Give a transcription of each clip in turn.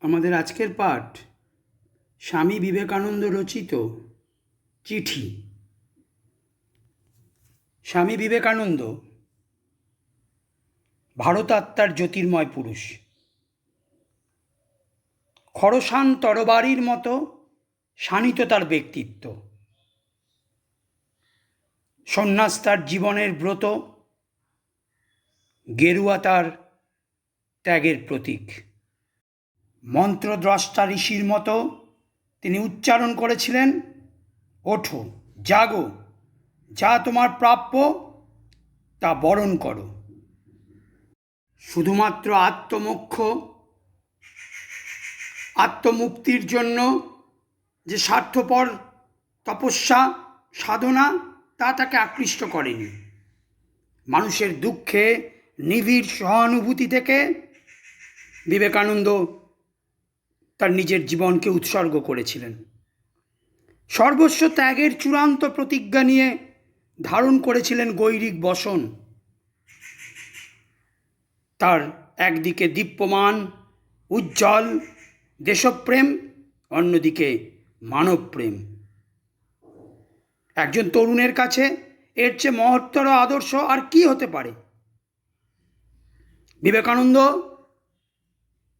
আমাদের আজকের পাঠ স্বামী বিবেকানন্দ রচিত চিঠি। স্বামী বিবেকানন্দ ভারতাত্মার জ্যোতির্ময় পুরুষ। খরসান তরবারির মতো শানিত তার ব্যক্তিত্ব। সন্ন্যাস তার জীবনের ব্রত, গেরুয়া তার ত্যাগের প্রতীক। মন্ত্রদ্রষ্টা ঋষির মতো তিনি উচ্চারণ করেছিলেন, ওঠো, জাগো, যা তোমার প্রাপ্য তা বরণ করো। শুধুমাত্র আত্মমোক্ষ, আত্মমুক্তির জন্য যে স্বার্থপর তপস্যা সাধনা তা তাকে আকৃষ্ট করেনি। মানুষের দুঃখে নিবিড় সহানুভূতি থেকে বিবেকানন্দ তার নিজের জীবনকে উৎসর্গ করেছিলেন। সর্বস্ব ত্যাগের চূড়ান্ত প্রতিজ্ঞা নিয়ে ধারণ করেছিলেন গৈরিক বসন। তার একদিকে দীপ্যমান উজ্জ্বল দেশপ্রেম, অন্যদিকে মানবপ্রেম। একজন তরুণের কাছে এর চেয়ে মহত্তর আদর্শ আর কি হতে পারে? বিবেকানন্দ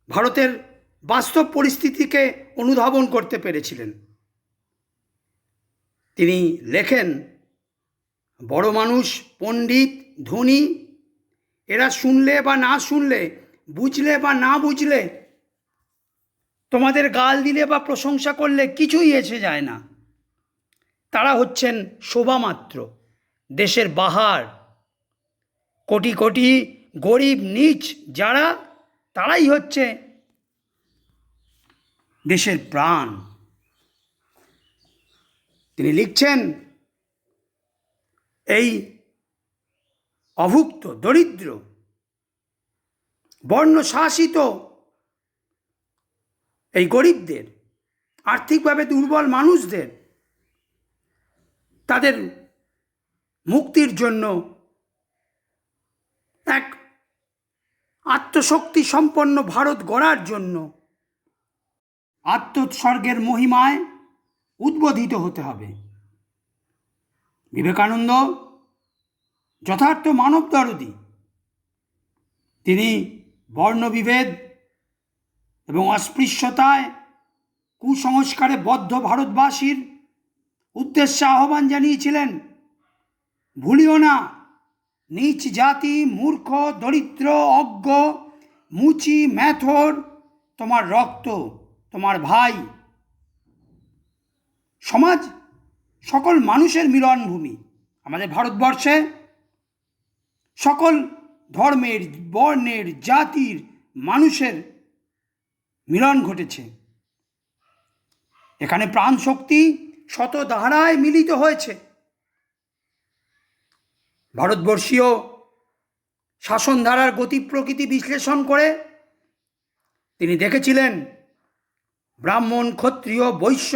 ভারতের বাস্তব পরিস্থিতিকে অনুধাবন করতে পেরেছিলেন। তিনি লেখেন, বড় মানুষ, পণ্ডিত, ধনী, এরা শুনলে বা না শুনলে, বুঝলে বা না বুঝলে, তোমাদের গাল দিলে বা প্রশংসা করলে কিছুই এসে যায় না। তারা হচ্ছেন শোভামাত্র, দেশের বাহার। কোটি কোটি গরিব নীচ যারা, তারাই হচ্ছে দেশের প্রাণ। তিনি লিখছেন, এই অভুক্ত, দরিদ্র, বর্ণ শাসিত এই গরিবদের, আর্থিকভাবে দুর্বল মানুষদের, তাদের মুক্তির জন্য এক আত্মশক্তি সম্পন্ন ভারত গড়ার জন্য আত্মোৎসর্গের মহিমায় উদ্বোধিত হতে হবে। বিবেকানন্দ যথার্থ মানবদরদী। তিনি বর্ণবিভেদ এবং অস্পৃশ্যতায় কুসংস্কারে বদ্ধ ভারতবাসীর উদ্দেশ্যে আহ্বান জানিয়েছিলেন, ভুলিও না, নীচ জাতি, মূর্খ, দরিদ্র, অজ্ঞ, মুচি, ম্যাথর তোমার রক্ত, তোমার ভাই। সমাজ সকল মানুষের মিলনভূমি। আমাদের ভারতবর্ষে সকল ধর্মের, বর্ণের, জাতির মানুষের মিলন ঘটেছে। এখানে প্রাণ শক্তি শত ধারায় মিলিত হয়েছে। ভারতবর্ষীয় শাসনধারার গতি প্রকৃতি বিশ্লেষণ করে তিনি দেখেছিলেন, ব্রাহ্মণ, ক্ষত্রিয়, বৈশ্য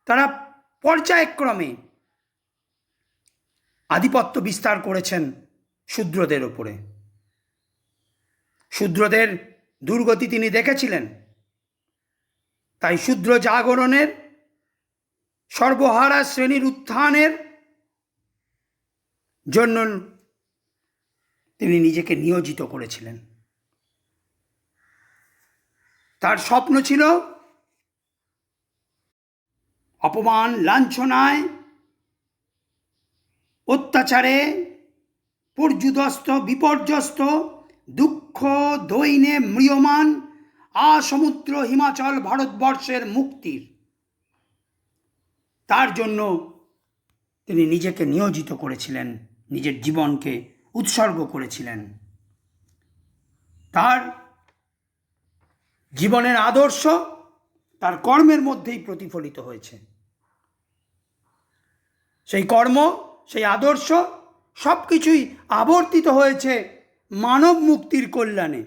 তারা পর্যায়ক্রমে আধিপত্য বিস্তার করেছেন শূদ্রদের ওপরে। শূদ্রদের দুর্গতি তিনি দেখেছিলেন। তাই শূদ্র জাগরণের, সর্বহারা শ্রেণীর উত্থানের জন্য তিনি নিজেকে নিয়োজিত করেছিলেন। তার স্বপ্ন ছিল অপমান, লাঞ্ছনায়, অত্যাচারে পর্যুদস্ত, বিপর্যস্ত, দুঃখ দৈন্যে ম্রিয়মান আসমুদ্র হিমাচল ভারতবর্ষের মুক্তির। তার জন্য তিনি নিজেকে নিয়োজিত করেছিলেন, নিজের জীবনকে উৎসর্গ করেছিলেন। তার জীবনের আদর্শ তার কর্মের মধ্যেই প্রতিফলিত হয়েছে। সেই কর্ম, সেই আদর্শ সব কিছুই আবর্তিত হয়েছে মানব মুক্তির কল্যাণে।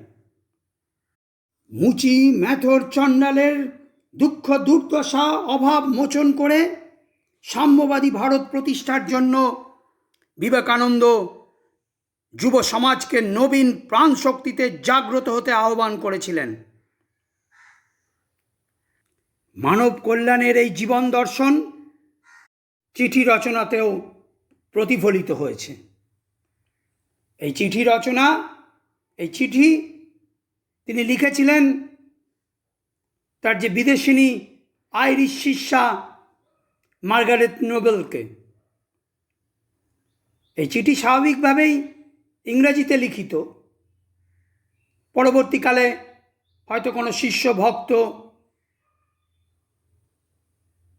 মুচি, ম্যাথর, চণ্ডালের দুঃখ দুর্দশা অভাব মোচন করে সাম্যবাদী ভারত প্রতিষ্ঠার জন্য বিবেকানন্দ যুব সমাজকে নবীন প্রাণ শক্তিতে জাগ্রত হতে আহ্বান করেছিলেন। মানব কল্যাণের এই জীবন দর্শন চিঠি রচনাতেও প্রতিফলিত হয়েছে। এই চিঠি রচনা, এই চিঠি তিনি লিখেছিলেন তার যে বিদেশিনী আইরিশ শিষ্যা মার্গারেট নোবেলকে। এই চিঠি স্বাভাবিকভাবেই ইংরেজিতে লিখিত, পরবর্তীকালে হয়তো কোনো শিষ্য ভক্ত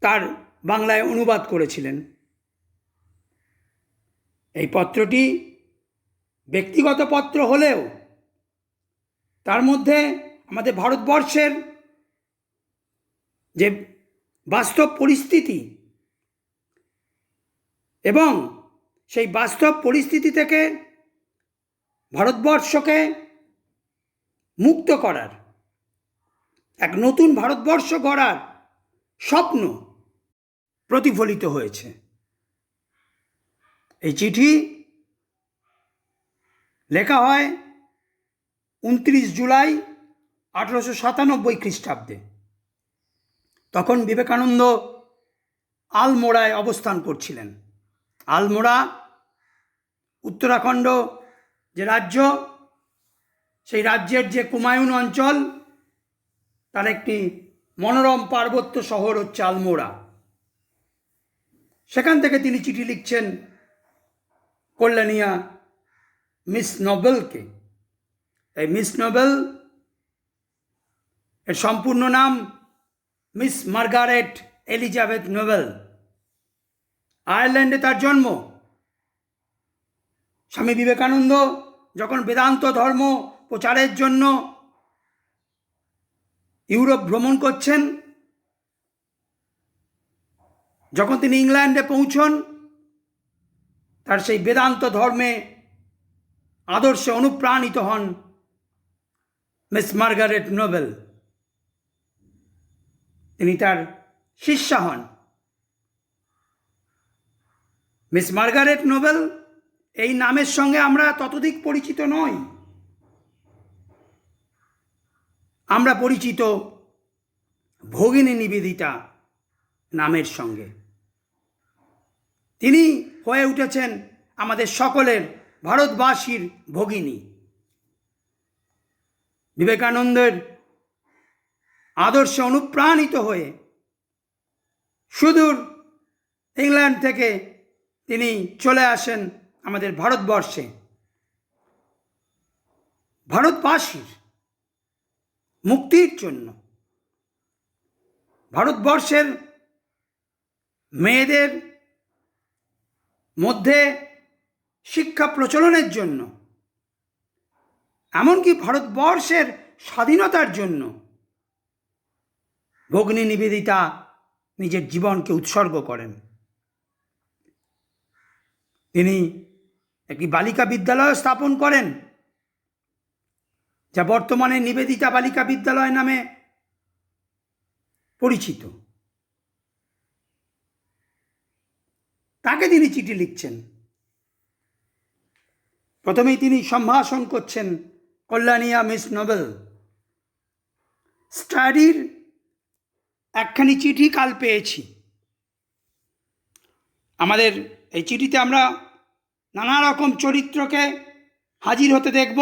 তার বাংলায় অনুবাদ করেছিলেন। এই পত্রটি ব্যক্তিগত পত্র হলেও তার মধ্যে আমাদের ভারতবর্ষের যে বাস্তব পরিস্থিতি এবং সেই বাস্তব পরিস্থিতি থেকে ভারতবর্ষকে মুক্ত করার, এক নতুন ভারতবর্ষ গড়ার স্বপ্ন প্রতিফলিত হয়েছে। এই চিঠি লেখা হয় 29 জুলাই 1897 খ্রিস্টাব্দে। তখন বিবেকানন্দ আলমোড়ায় অবস্থান করছিলেন। আলমোড়া উত্তরাখণ্ড যে রাজ্য, সেই রাজ্যের যে কুমায়ুন অঞ্চল, তার একটি মনোরম পার্বত্য শহর হচ্ছে আলমোড়া। সেখান থেকে তিনি চিঠি লিখছেন কল্যাণিয়া মিস নোবেলকে। এই মিস নোবেল এর সম্পূর্ণ নাম মিস মার্গারেট এলিজাবেথ নোবেল। আয়ারল্যান্ডে তার জন্ম। স্বামী বিবেকানন্দ যখন বেদান্ত ধর্ম প্রচারের জন্য ইউরোপ ভ্রমণ করছেন, যখন তিনি ইংল্যান্ডে পৌঁছন, তার সেই বেদান্ত ধর্মে আদর্শে অনুপ্রাণিত হন মিস মার্গারেট নোবেল। তিনি তার শিষ্যা হন। মিস মার্গারেট নোবেল এই নামের সঙ্গে আমরা ততোধিক পরিচিত নই। আমরা পরিচিত ভগিনী নিবেদিতা নামের সঙ্গে। তিনি হয়ে উঠেছেন আমাদের সকলের, ভারতবাসীর ভগিনী। বিবেকানন্দের আদর্শে অনুপ্রাণিত হয়ে সুদূর ইংল্যান্ড থেকে তিনি চলে আসেন আমাদের ভারতবর্ষে। ভারতবাসীর মুক্তির জন্য, ভারতবর্ষের মেয়েদের মধ্যে শিক্ষা প্রচলনের জন্য, এমনকি ভারতবর্ষের স্বাধীনতার জন্য ভগিনী নিবেদিতা নিজের জীবনকে উৎসর্গ করেন। তিনি একটি বালিকা বিদ্যালয় স্থাপন করেন, যা বর্তমানে নিবেদিতা বালিকা বিদ্যালয় নামে পরিচিত। তাকে তিনি চিঠি লিখছেন। প্রথমেই তিনি সম্ভাষণ করছেন কল্যাণিয়া মিস নোবেল। স্টাডির একখানি চিঠি কাল পেয়েছি। আমাদের এই চিঠিতে আমরা নানা রকম চরিত্রকে হাজির হতে দেখব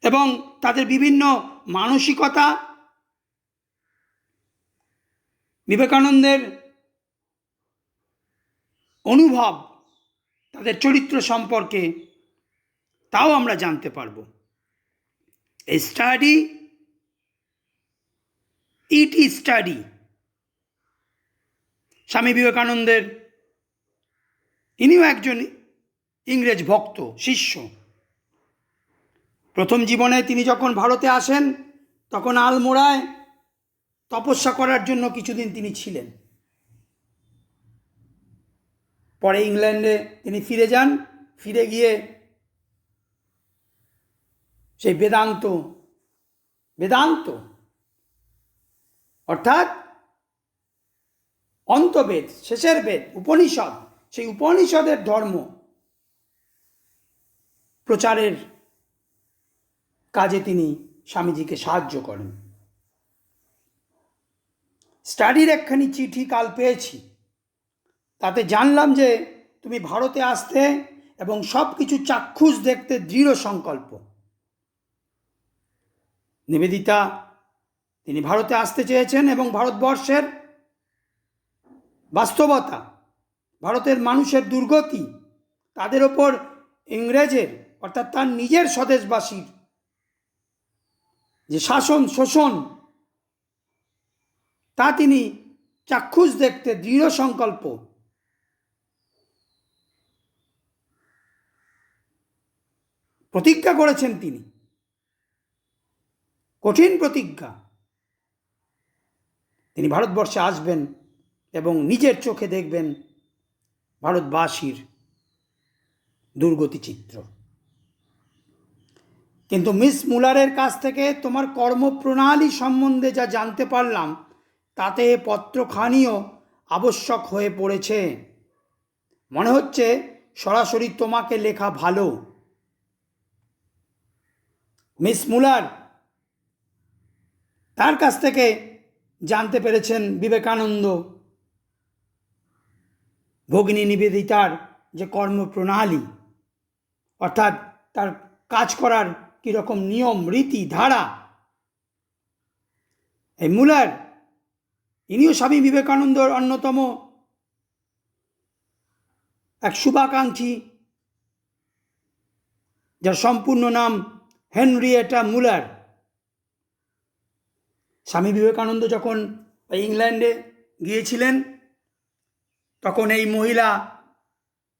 এবং তাদের বিভিন্ন মানসিকতা, বিবেকানন্দের অনুভব, তাদের চরিত্র সম্পর্কে তাও আমরা জানতে পারব। এই স্টাডি, ইটি স্টাডি, স্বামী বিবেকানন্দের, ইনিও একজন ইংরেজ ভক্ত শিষ্য। প্রথম জীবনে তিনি যখন ভারতে আসেন, তখন আলমোড়ায় তপস্যা করার জন্য কিছুদিন তিনি ছিলেন। পরে ইংল্যান্ডে তিনি ফিরে যান। ফিরে গিয়ে সেই বেদান্ত অর্থাৎ অন্তবেদ, শেষের বেদ, উপনিষদ, সেই উপনিষদের ধর্ম প্রচারের কাজে তিনি স্বামীজিকে সাহায্য করেন। স্টাডির একখানি চিঠি কাল পেয়েছি, তাতে জানলাম যে তুমি ভারতে আসতে এবং সব কিছু চাক্ষুষ দেখতে দৃঢ় সংকল্প। নিবেদিতা তিনি ভারতে আসতে চেয়েছেন এবং ভারতবর্ষের বাস্তবতা, ভারতের মানুষের দুর্গতি, তাদের ওপর ইংরেজের অর্থাৎ তার নিজের স্বদেশবাসীর যে শাসন শোষণ, তা তিনি চাক্ষুষ দেখতে দৃঢ় সংকল্প। প্রতিজ্ঞা করেছেন তিনি, কঠিন প্রতিজ্ঞা। তিনি ভারতবর্ষে আসবেন এবং নিজের চোখে দেখবেন ভারতবাসীর দুর্গতি চিত্র। কিন্তু মিস মুলারের কাছ থেকে তোমার কর্মপ্রণালী সম্বন্ধে যা জানতে পারলাম, তাতে পত্রখানিও আবশ্যক হয়ে পড়েছে। মনে হচ্ছে সরাসরি তোমাকে লেখা ভালো। মিস মুলার তার কাছ থেকে জানতে পেরেছেন বিবেকানন্দ ভগিনী নিবেদিতার যে কর্মপ্রণালী, অর্থাৎ তার কাজ করার কীরকম নিয়ম রীতি ধারা। এই মুলার ইনিও স্বামী বিবেকানন্দর অন্যতম এক শুভাকাঙ্ক্ষী, যার সম্পূর্ণ নাম হেনরিয়েটা মুলার। স্বামী বিবেকানন্দ যখন ইংল্যান্ডে গিয়েছিলেন, তখন এই মহিলা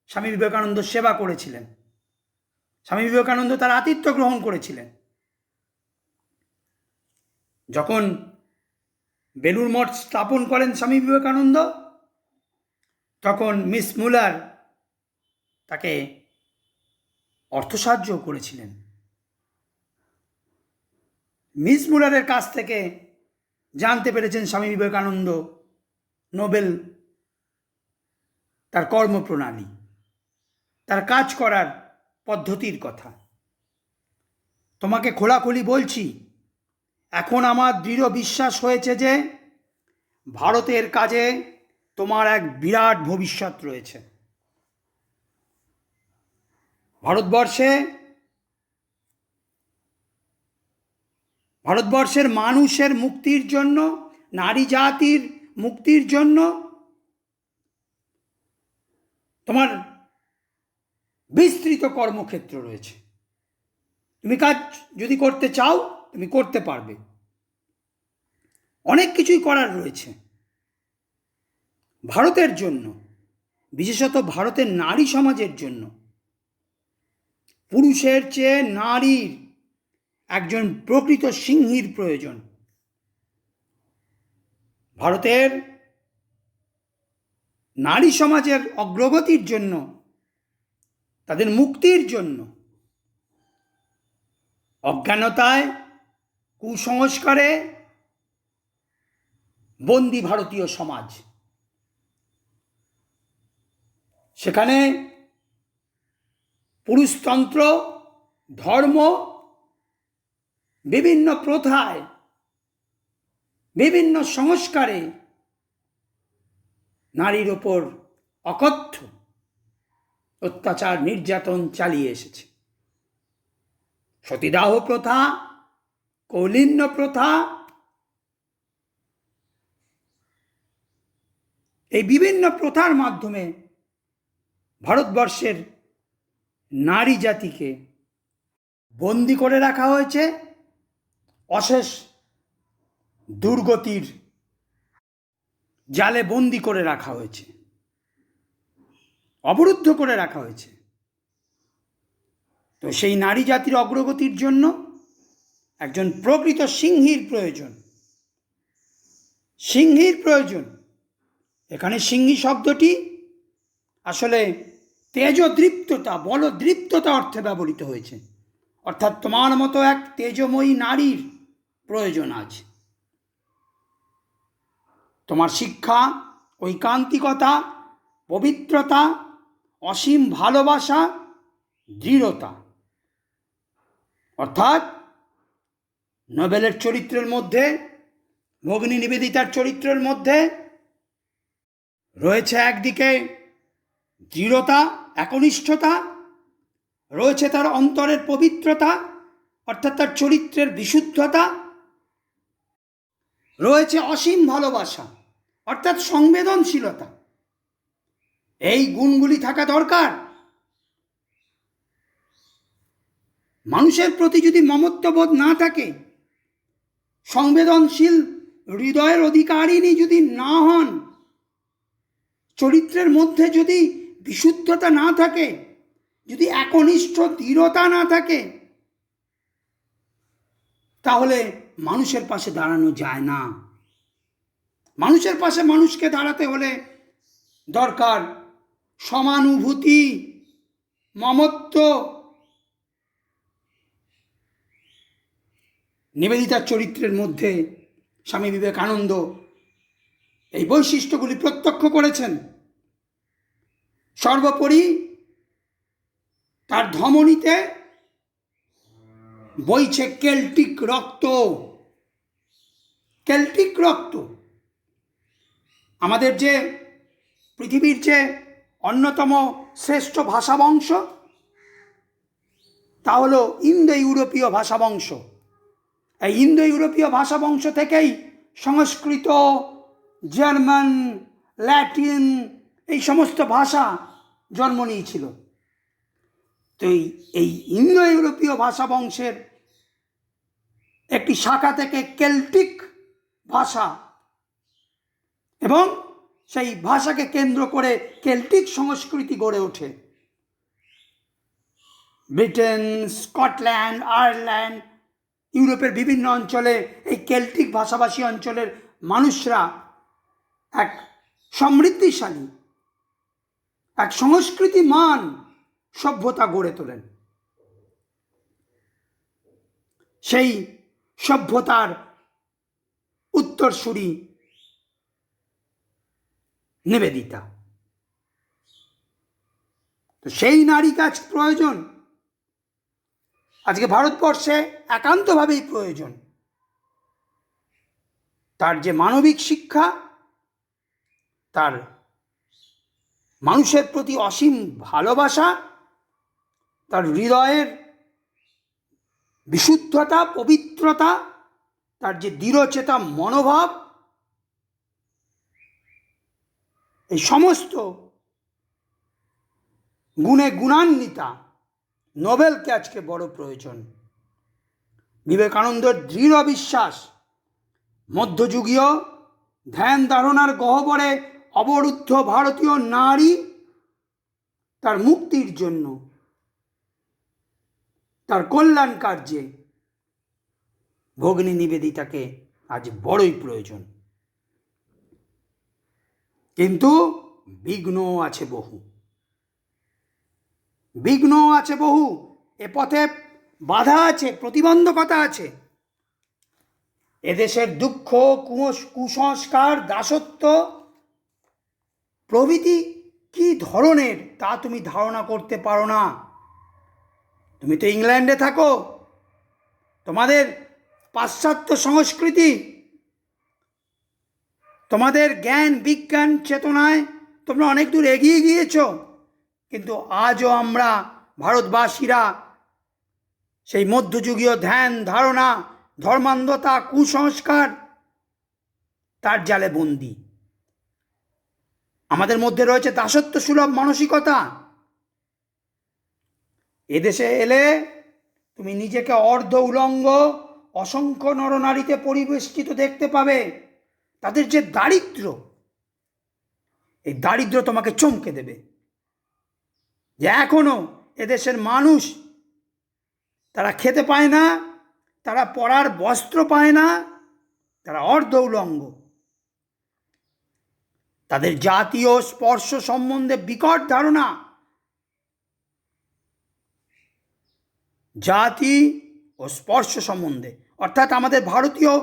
স্বামী বিবেকানন্দ সেবা করেছিলেন। স্বামী বিবেকানন্দ তার আতিথ্য গ্রহণ করেছিলেন। যখন বেলুড় মঠ স্থাপন করেন স্বামী বিবেকানন্দ, তখন মিস মুলার তাকে অর্থসাহায্য করেছিলেন। মিস মুলারের কাছ থেকে জানতে পেরেছেন স্বামী বিবেকানন্দ নোবেল, তার কর্মপ্রণালী, তার কাজ করার পদ্ধতির কথা। তোমাকে খোলাখুলি বলছি, এখন আমার দৃঢ় বিশ্বাস হয়েছে যে ভারতের কাজে তোমার এক বিরাট ভবিষ্যৎ রয়েছে। ভারতবর্ষের মানুষের মুক্তির জন্য, নারী জাতির মুক্তির জন্য তোমার বিস্তৃত কর্মক্ষেত্র রয়েছে। তুমি কাজ যদি করতে চাও, তুমি করতে পারবে। অনেক কিছুই করার রয়েছে ভারতের জন্য, বিশেষত ভারতের নারী সমাজের জন্য। পুরুষের চেয়ে নারীর একজন প্রকৃত সিংহীর প্রয়োজন। ভারতের নারী সমাজের অগ্রগতির জন্য, তাদের মুক্তির জন্য। অজ্ঞানতায়, কুসংস্কারে বন্দী ভারতীয় সমাজ, সেখানে পুরুষতন্ত্র, ধর্ম, বিভিন্ন প্রথায়, বিভিন্ন সংস্কারে নারীর ওপর অকথ্য অত্যাচার নির্যাতন চালিয়ে এসেছে। সতীদাহ প্রথা, কৌলিন্য প্রথা, এই বিভিন্ন প্রথার মাধ্যমে ভারতবর্ষের নারী জাতিকে বন্দি করে রাখা হয়েছে, অশেষ দুর্গতির জালে বন্দি করে রাখা হয়েছে, অবরুদ্ধ করে রাখা হয়েছে। তো সেই নারী জাতির অগ্রগতির জন্য একজন প্রকৃত সিংহীর প্রয়োজন। সিংহীর প্রয়োজন। এখানে সিংহী শব্দটি আসলে তেজদৃপ্ততা, বলদৃপ্ততা অর্থে ব্যবহৃত হয়েছে। অর্থাৎ তোমার মতো এক তেজময়ী নারীর প্রয়োজন আছে। তোমার শিক্ষা, ঐকান্তিকতা, পবিত্রতা, অসীম ভালোবাসা, দৃঢ়তা, অর্থাৎ নোবেলের চরিত্রের মধ্যে ভগিনী নিবেদিতার চরিত্রের মধ্যে রয়েছে একদিকে দৃঢ়তা, একনিষ্ঠতা, রয়েছে তার অন্তরের পবিত্রতা অর্থাৎ তার চরিত্রের বিশুদ্ধতা, রয়েছে অসীম ভালোবাসা অর্থাৎ সংবেদনশীলতা। এই গুণগুলি থাকা দরকার। মানুষের প্রতি যদি মমত্ববোধ না থাকে, সংবেদনশীল হৃদয়ের অধিকারিণী যদি না হন, চরিত্রের মধ্যে যদি বিশুদ্ধতা না থাকে, যদি একনিষ্ঠ দৃঢ়তা না থাকে, তাহলে মানুষের পাশে দাঁড়ানো যায় না। মানুষের পাশে মানুষকে দাঁড়াতে হলে দরকার সমানুভূতি, মমত্ব। নিবেদিতার চরিত্রের মধ্যে স্বামী বিবেকানন্দ এই বৈশিষ্ট্যগুলি প্রত্যক্ষ করেছেন। সর্বোপরি তার ধমনীতে বইছে কেল্টিক রক্ত। কেল্টিক রক্ত আমাদের যে পৃথিবীর যে অন্যতম শ্রেষ্ঠ ভাষাবংশ, তা হলো ইন্দো ইউরোপীয় ভাষাবংশ। এই ইন্দো ইউরোপীয় ভাষাবংশ থেকেই সংস্কৃত, জার্মান, ল্যাটিন এই সমস্ত ভাষা জন্ম নিয়েছিল। তো এই ইন্দো ইউরোপীয় ভাষাবংশের একটি শাখা থেকে কেল্টিক ভাষা, এবং সেই ভাষাকে কেন্দ্র করে কেল্টিক সংস্কৃতি গড়ে ওঠে। ব্রিটেন, স্কটল্যান্ড, আয়ারল্যান্ড, ইউরোপের বিভিন্ন অঞ্চলে এই কেল্টিক ভাষাভাষী অঞ্চলের মানুষরা এক সমৃদ্ধিশালী, এক সংস্কৃতিমান সভ্যতা গড়ে তোলেন। সেই সভ্যতার উত্তরসূরি নিবেদিতা। তো সেই নারী কাজ প্রয়োজন, আজকে ভারতবর্ষে একান্তভাবেই প্রয়োজন। তার যে মানবিক শিক্ষা, তার মানুষের প্রতি অসীম ভালোবাসা, তার হৃদয়ের বিশুদ্ধতা, পবিত্রতা, তার যে দৃঢ়চেতা মনোভাব, এই সমস্ত গুণে গুণান্বিতা নোবেলকে আজকে বড় প্রয়োজন। বিবেকানন্দের দৃঢ় বিশ্বাস মধ্যযুগীয় ধ্যান ধারণার গহ্বরে অবরুদ্ধ ভারতীয় নারী তার মুক্তির জন্য, তার কল্যাণ কার্যে ভগিনী নিবেদিতাকে আজ বড়ই প্রয়োজন। কিন্তু বিঘ্ন আছে বহু, বিঘ্ন আছে বহু। এ পথে বাধা আছে, প্রতিবন্ধকতা আছে। এদেশের দুঃখ, কুসংস্কার, দাসত্ব প্রভৃতি কি ধরনের তা তুমি ধারণা করতে পারো না। তুমি তো ইংল্যান্ডে থাকো, তোমাদের পাশ্চাত্য সংস্কৃতি, তোমাদের জ্ঞান বিজ্ঞান চেতনায় তোমরা অনেক দূর এগিয়ে গিয়েছ। কিন্তু আজও আমরা ভারতবাসীরা সেই মধ্যযুগীয় ধ্যান ধারণা, ধর্মান্ধতা, কুসংস্কার তার জালে বন্দী। আমাদের মধ্যে রয়েছে দাসত্ব সুলভ মানসিকতা। এদেশে এলে তুমি নিজেকে অর্ধ উলঙ্গ অসংখ্য নরনারীতে পরিবেষ্টিত দেখতে পাবে। তাদের যে দারিদ্র্য, এই দারিদ্র্য তোমাকে চমকে দেবে যে এখনো এদেশের মানুষ তারা খেতে পায় না, তারা পরার বস্ত্র পায় না, তারা অর্ধ উলঙ্গ। তাদের জাতীয় স্পর্শ সম্বন্ধে বিকট ধারণা। জাতি ও স্পর্শ সম্বন্ধে অর্থাৎ আমাদের ভারতীয়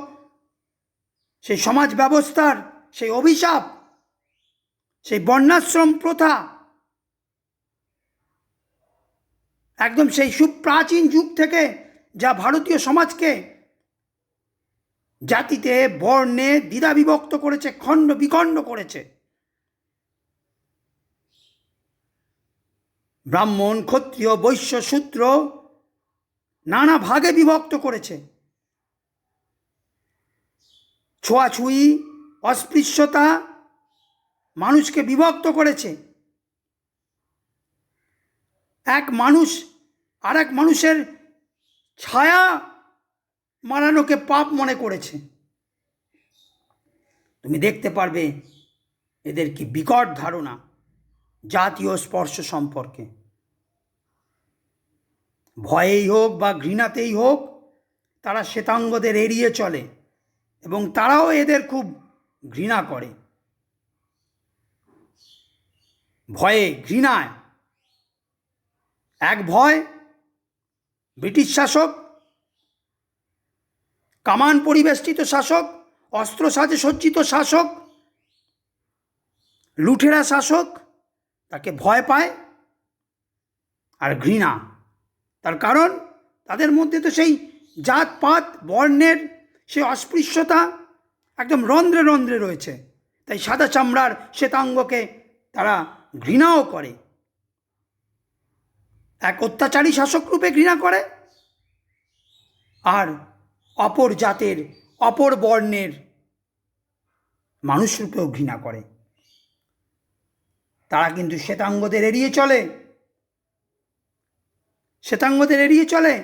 সেই সমাজ ব্যবস্থার সেই অভিশাপ, সেই বর্ণাশ্রম প্রথা, একদম সেই সুপ্রাচীন যুগ থেকে যা ভারতীয় সমাজকে জাতিতে বর্ণে দ্বিধা বিভক্ত করেছে, খণ্ড বিখণ্ড করেছে। ব্রাহ্মণ, ক্ষত্রিয়, বৈশ্য, শূদ্র নানা ভাগে বিভক্ত করেছে। ছোঁয়াছুঁয়ি, অস্পৃশ্যতা মানুষকে বিভক্ত করেছে। এক মানুষ আর এক মানুষের ছায়া মারানোকে পাপ মনে করেছে। তুমি দেখতে পারবে এদের কি বিকট ধারণা জাতীয় স্পর্শ সম্পর্কে। ভয়েই হোক বা ঘৃণাতেই হোক তারা শ্বেতাঙ্গদের এড়িয়ে চলে এবং তারাও এদের খুব ঘৃণা করে। ভয়ে, ঘৃণায়। এক ভয় ব্রিটিশ শাসক, কামান পরিবেষ্টিত শাসক, অস্ত্র সাজে সজ্জিত শাসক, লুঠেরা শাসক, তাকে ভয় পায়। আর ঘৃণা, তার কারণ তাদের মধ্যে তো সেই জাতপাত বর্ণের সেই অস্পৃশ্যতা একদম রন্ধ্রে রন্ধ্রে রয়েছে। তাই সাদা চামড়ার শ্বেতাঙ্গকে তারা ঘৃণাও করে, এক অত্যাচারী শাসক রূপে ঘৃণা করে, আর অপর জাতের অপর বর্ণের মানুষ রূপেও ঘৃণা করে। তারা কিন্তু শ্বেতাঙ্গদের এড়িয়ে চলে, শ্বেতাঙ্গদের এড়িয়ে চলে।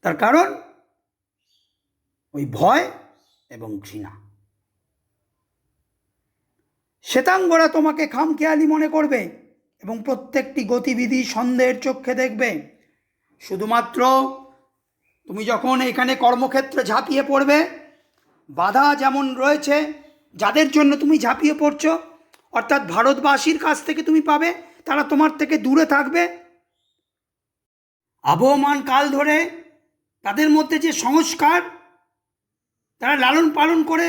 তার কারণ ওই ভয় এবং ঘৃণা। শ্বেতাঙ্গরা তোমাকে খামখেয়ালি মনে করবে এবং প্রত্যেকটি গতিবিধি সন্দেহের চোখে দেখবে। শুধুমাত্র তুমি যখন এখানে কর্মক্ষেত্রে ঝাঁপিয়ে পড়বে, বাধা যেমন রয়েছে যাদের জন্য তুমি ঝাঁপিয়ে পড়ছো, অর্থাৎ ভারতবাসীর কাছ থেকে তুমি পাবে, তারা তোমার থেকে দূরে থাকবে। আবহমান কাল ধরে তাদের মধ্যে যে সংস্কার তারা লালন পালন করে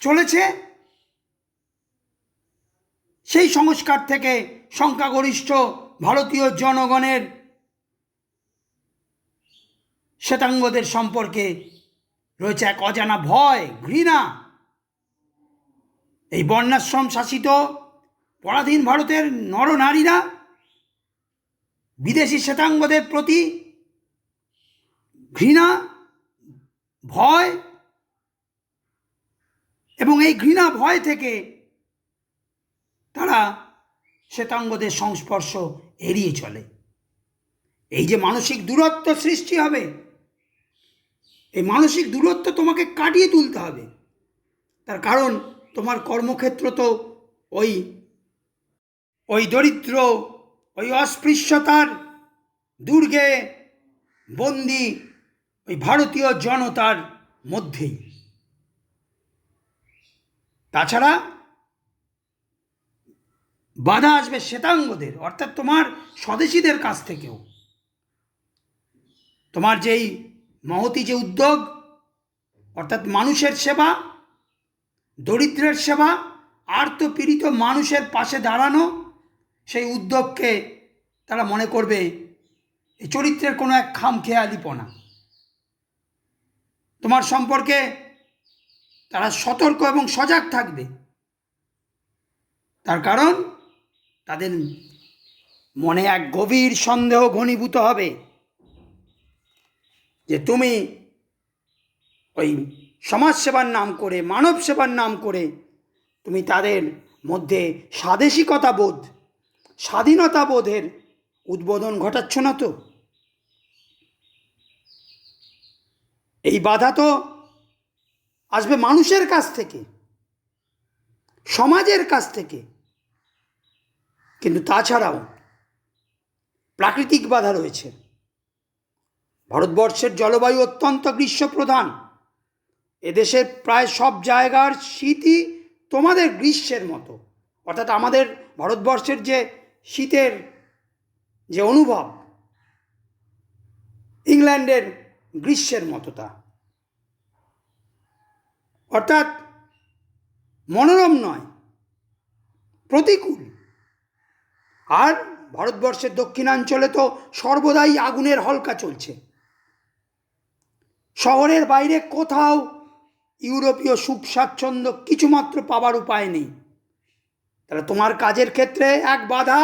চলেছে, সেই সংস্কার থেকে সংখ্যাগরিষ্ঠ ভারতীয় জনগণের শ্বেতাঙ্গদের সম্পর্কে রয়েছে এক অজানা ভয়, ঘৃণা। এই বর্ণাশ্রম শাসিত পরাধীন ভারতের নরনারীরা বিদেশি শ্বেতাঙ্গদের প্রতি ঘৃণা, ভয়, এবং এই ঘৃণা ভয় থেকে তারা শ্বেতাঙ্গদের সংস্পর্শ এড়িয়ে চলে। এই যে মানসিক দূরত্ব সৃষ্টি হবে, এই মানসিক দূরত্ব তোমাকে কাটিয়ে তুলতে হবে। তার কারণ তোমার কর্মক্ষেত্র তো ওই দরিদ্র, ওই অস্পৃশ্যতার দুর্গে বন্দি ওই ভারতীয় জনতার মধ্যেই। তাছাড়া বাধা আসবে শ্বেতাঙ্গদের, অর্থাৎ তোমার স্বদেশীদের কাছ থেকেও। তোমার যেই মহতী যে উদ্যোগ, অর্থাৎ মানুষের সেবা, দরিদ্রের সেবা, আর্তপীড়িত মানুষের পাশে দাঁড়ানো, সেই উদ্যোগকে তারা মনে করবে এই চরিত্রের কোনো এক খামখেয়ালিপনা। তোমার সম্পর্কে তারা সতর্ক এবং সজাগ থাকবে। তার কারণ তাদের মনে এক গভীর সন্দেহ ঘনীভূত হবে যে তুমি ওই সমাজসেবার নাম করে, মানব সেবার নাম করে তুমি তাদের মধ্যে স্বাদেশিকতা বোধ, স্বাধীনতা বোধের উদ্বোধন ঘটাচ্ছ না তো? এই বাধা তো আসবে মানুষের কাছ থেকে, সমাজের কাছ থেকে। কিন্তু তাছাড়াও প্রাকৃতিক বাধা রয়েছে। ভারতবর্ষের জলবায়ু অত্যন্ত গ্রীষ্মপ্রধান। এদেশের প্রায় সব জায়গার শীতই তোমাদের গ্রীষ্মের মতো, অর্থাৎ আমাদের ভারতবর্ষের যে শীতের যে অনুভব, ইংল্যান্ডের গ্রীষ্মের মতো তা। অর্থাৎ মনোরম নয়, প্রতিকূল। আর ভারতবর্ষের দক্ষিণাঞ্চলে তো সর্বদাই আগুনের হলকা চলছে। শহরের বাইরে কোথাও ইউরোপীয় সুখ স্বাচ্ছন্দ্য কিছুমাত্র পাবার উপায় নেই। তাহলে তোমার কাজের ক্ষেত্রে এক বাধা,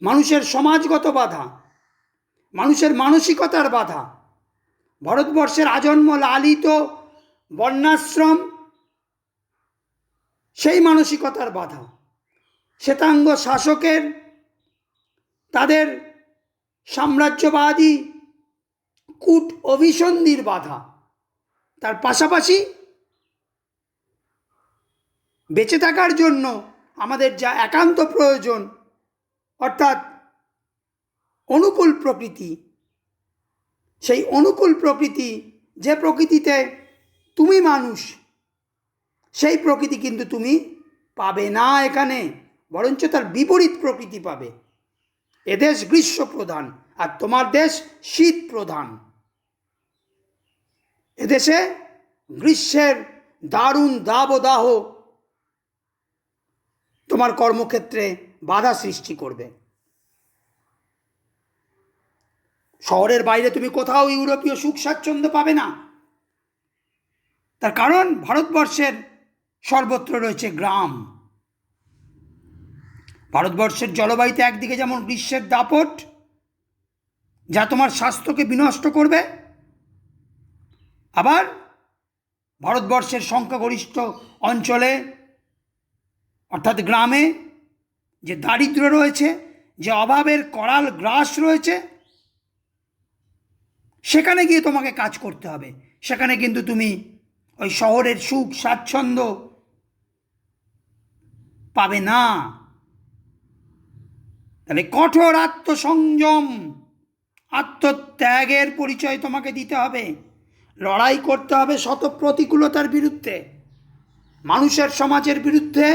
মানুষের সমাজগত বাধা, মানুষের মানসিকতার বাধা, ভারতবর্ষের আজন্ম লালিত বর্ণাশ্রম, সেই মানসিকতার বাধা, শ্বেতাঙ্গ শাসকের তাদের সাম্রাজ্যবাদী কূট অভিসন্ধির বাধা, তার পাশাপাশি বেঁচে থাকার জন্য আমাদের যা একান্ত প্রয়োজন, অর্থাৎ অনুকূল প্রকৃতি, সেই অনুকূল প্রকৃতি, যে প্রকৃতিতে তুমি মানুষ, সেই প্রকৃতি কিন্তু তুমি পাবে না এখানে, বরঞ্চ তার বিপরীত প্রকৃতি পাবে। এদেশ গ্রীষ্ম প্রধান আর তোমার দেশ শীত প্রধান। এদেশে গ্রীষ্মের দারুণ দাবদাহ তোমার কর্মক্ষেত্রে বাধা সৃষ্টি করবে। শহরের বাইরে তুমি কোথাও ইউরোপীয় সুখ স্বাচ্ছন্দ্য পাবে না। তার কারণ ভারতবর্ষের সর্বত্র রয়েছে গ্রাম। ভারতবর্ষের জলবায়ুতে একদিকে যেমন গ্রীষ্মের দাপট, যা তোমার স্বাস্থ্যকে বিনষ্ট করবে, আবার ভারতবর্ষের সংখ্যাগরিষ্ঠ অঞ্চলে অর্থাৎ গ্রামে যে দারিদ্র্য রয়েছে, যে অভাবের করাল গ্রাস রয়েছে, সেখানে গিয়ে তোমাকে কাজ করতে হবে। সেখানে কিন্তু তুমি ওই শহরের সুখ স্বাচ্ছন্দ্য পাবে না। তাহলে কঠোর আত্মসংযম, আত্মত্যাগের পরিচয় তোমাকে দিতে হবে। লড়াই করতে হবে শত প্রতিকূলতার বিরুদ্ধে, মানুষের সমাজের বিরুদ্ধে।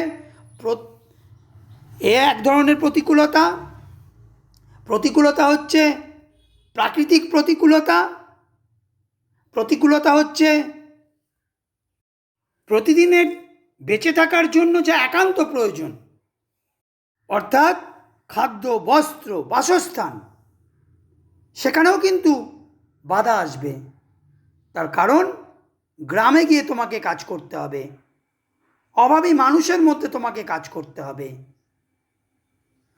এ এক ধরনের প্রতিকূলতা। প্রতিকূলতা হচ্ছে প্রাকৃতিক প্রতিকূলতা, প্রতিকূলতা হচ্ছে প্রতিদিনের বেঁচে থাকার জন্য যা একান্ত প্রয়োজন, অর্থাৎ খাদ্য, বস্ত্র, বাসস্থান, সেখানেও কিন্তু বাধা আসবে। তার কারণ গ্রামে গিয়ে তোমাকে কাজ করতে হবে, অভাবী মানুষের মধ্যে তোমাকে কাজ করতে হবে,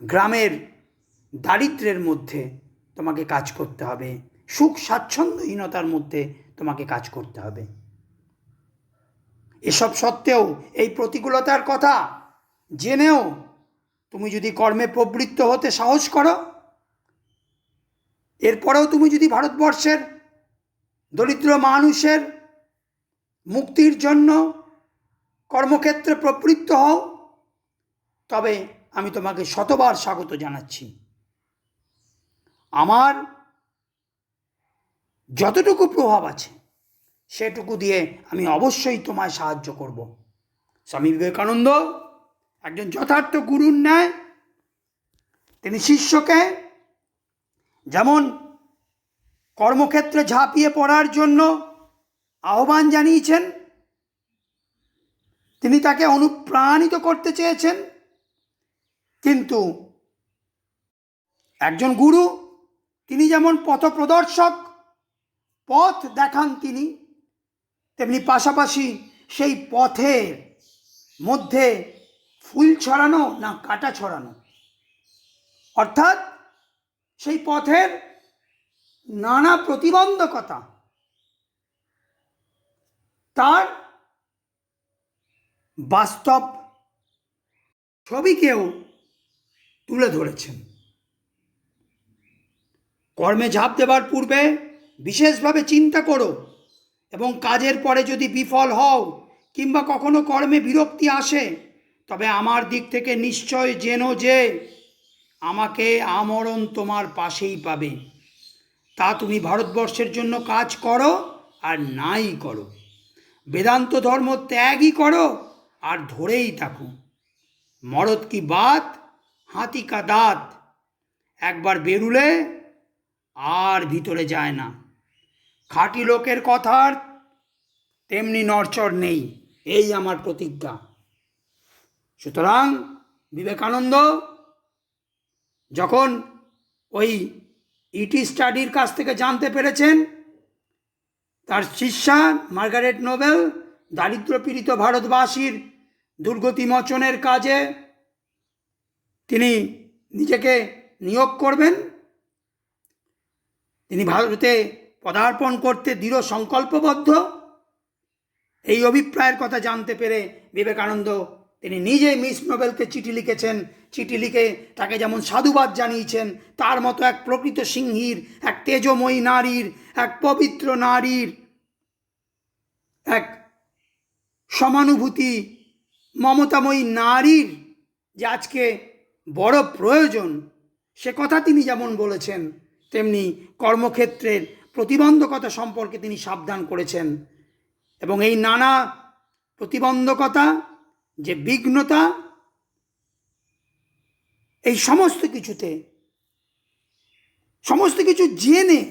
গ্রামের দারিদ্র্যের মধ্যে তোমাকে কাজ করতে হবে, সুখ স্বাচ্ছন্দ্যহীনতার মধ্যে তোমাকে কাজ করতে হবে। এসব সত্ত্বেও, এই প্রতিকূলতার কথা জেনেও তুমি যদি কর্মে প্রবৃত্ত হতে সাহস করো, এরপরেও তুমি যদি ভারতবর্ষের দরিদ্র মানুষের মুক্তির জন্য কর্মক্ষেত্রে প্রবৃত্ত হও, তবে আমি তোমাকে শতবার স্বাগত জানাচ্ছি। আমার যতটুকু প্রভাব আছে সেটুকু দিয়ে আমি অবশ্যই তোমায় সাহায্য করব। স্বামী বিবেকানন্দ একজন যথার্থ গুরুর ন্যায় তিনি শিষ্যকে যেমন কর্মক্ষেত্রে ঝাঁপিয়ে পড়ার জন্য আহ্বান জানিয়েছেন, তিনি তাকে অনুপ্রাণিত করতে চেয়েছেন, কিন্তু একজন গুরু তিনি যেমন পথপ্রদর্শক, পথ দেখান তিনি, তেমনি পাশাপাশি সেই পথের মধ্যে ফুল ছড়ানো না কাঁটা ছড়ানো, অর্থাৎ সেই পথের নানা প্রতিবন্ধকতা তার বাস্তব ছবিকেও তুলে ধরেছেন। কর্মে ঝাঁপ দেবার পূর্বে বিশেষভাবে চিন্তা করো, এবং কাজের পরে যদি বিফল হও কিংবা কখনো কর্মে বিরক্তি আসে, তবে আমার দিক থেকে নিশ্চয় জেনো যে আমাকে আমরণ তোমার পাশেই পাবে। তা তুমি ভারতবর্ষের জন্য কাজ করো আর নাই করো, বেদান্ত ধর্ম ত্যাগই করো আর ধরেই থাকো। মরদ কি বাত, হাতি কা দাঁত, একবার বেরুলে আর ভিতরে যায় না। খাঁটি লোকের কথার তেমনি নড়চড় নেই, এই আমার প্রতিজ্ঞা। সুতরাং বিবেকানন্দ যখন ওই ইটি স্টাডির কাছ থেকে জানতে পেরেছেন তার শিষ্যা মার্গারেট নোবেল দারিদ্র্যপীড়িত ভারতবাসীর দুর্গতি মোচনের কাজে তিনি নিজেকে নিয়োগ করবেন। তিনি ভারতে পদার্পণ করতে দৃঢ় সংকল্পবদ্ধ। এই অভিপ্রায়ের কথা জানতে পেরে বিবেকানন্দ তিনি নিজে মিস নোবেলকে চিঠি লিখেছেন। চিঠি লিখে তাকে যেমন সাধুবাদ জানিয়েছেন, তার মতো এক প্রকৃত সিংহীর, এক তেজময়ী নারীর, এক পবিত্র নারীর, এক সমানুভূতি মমতাময়ী নারীর যে আজকে বড় প্রয়োজন, সে কথা তিনি যেমন বলেছেন, তেমনি কর্মক্ষেত্রের প্রতিবন্ধকতা সম্পর্কে তিনি সাবধান করেছেন। এবং এই নানা প্রতিবন্ধকতা, যে বিঘ্নতা, এই সমস্ত কিছু জেনে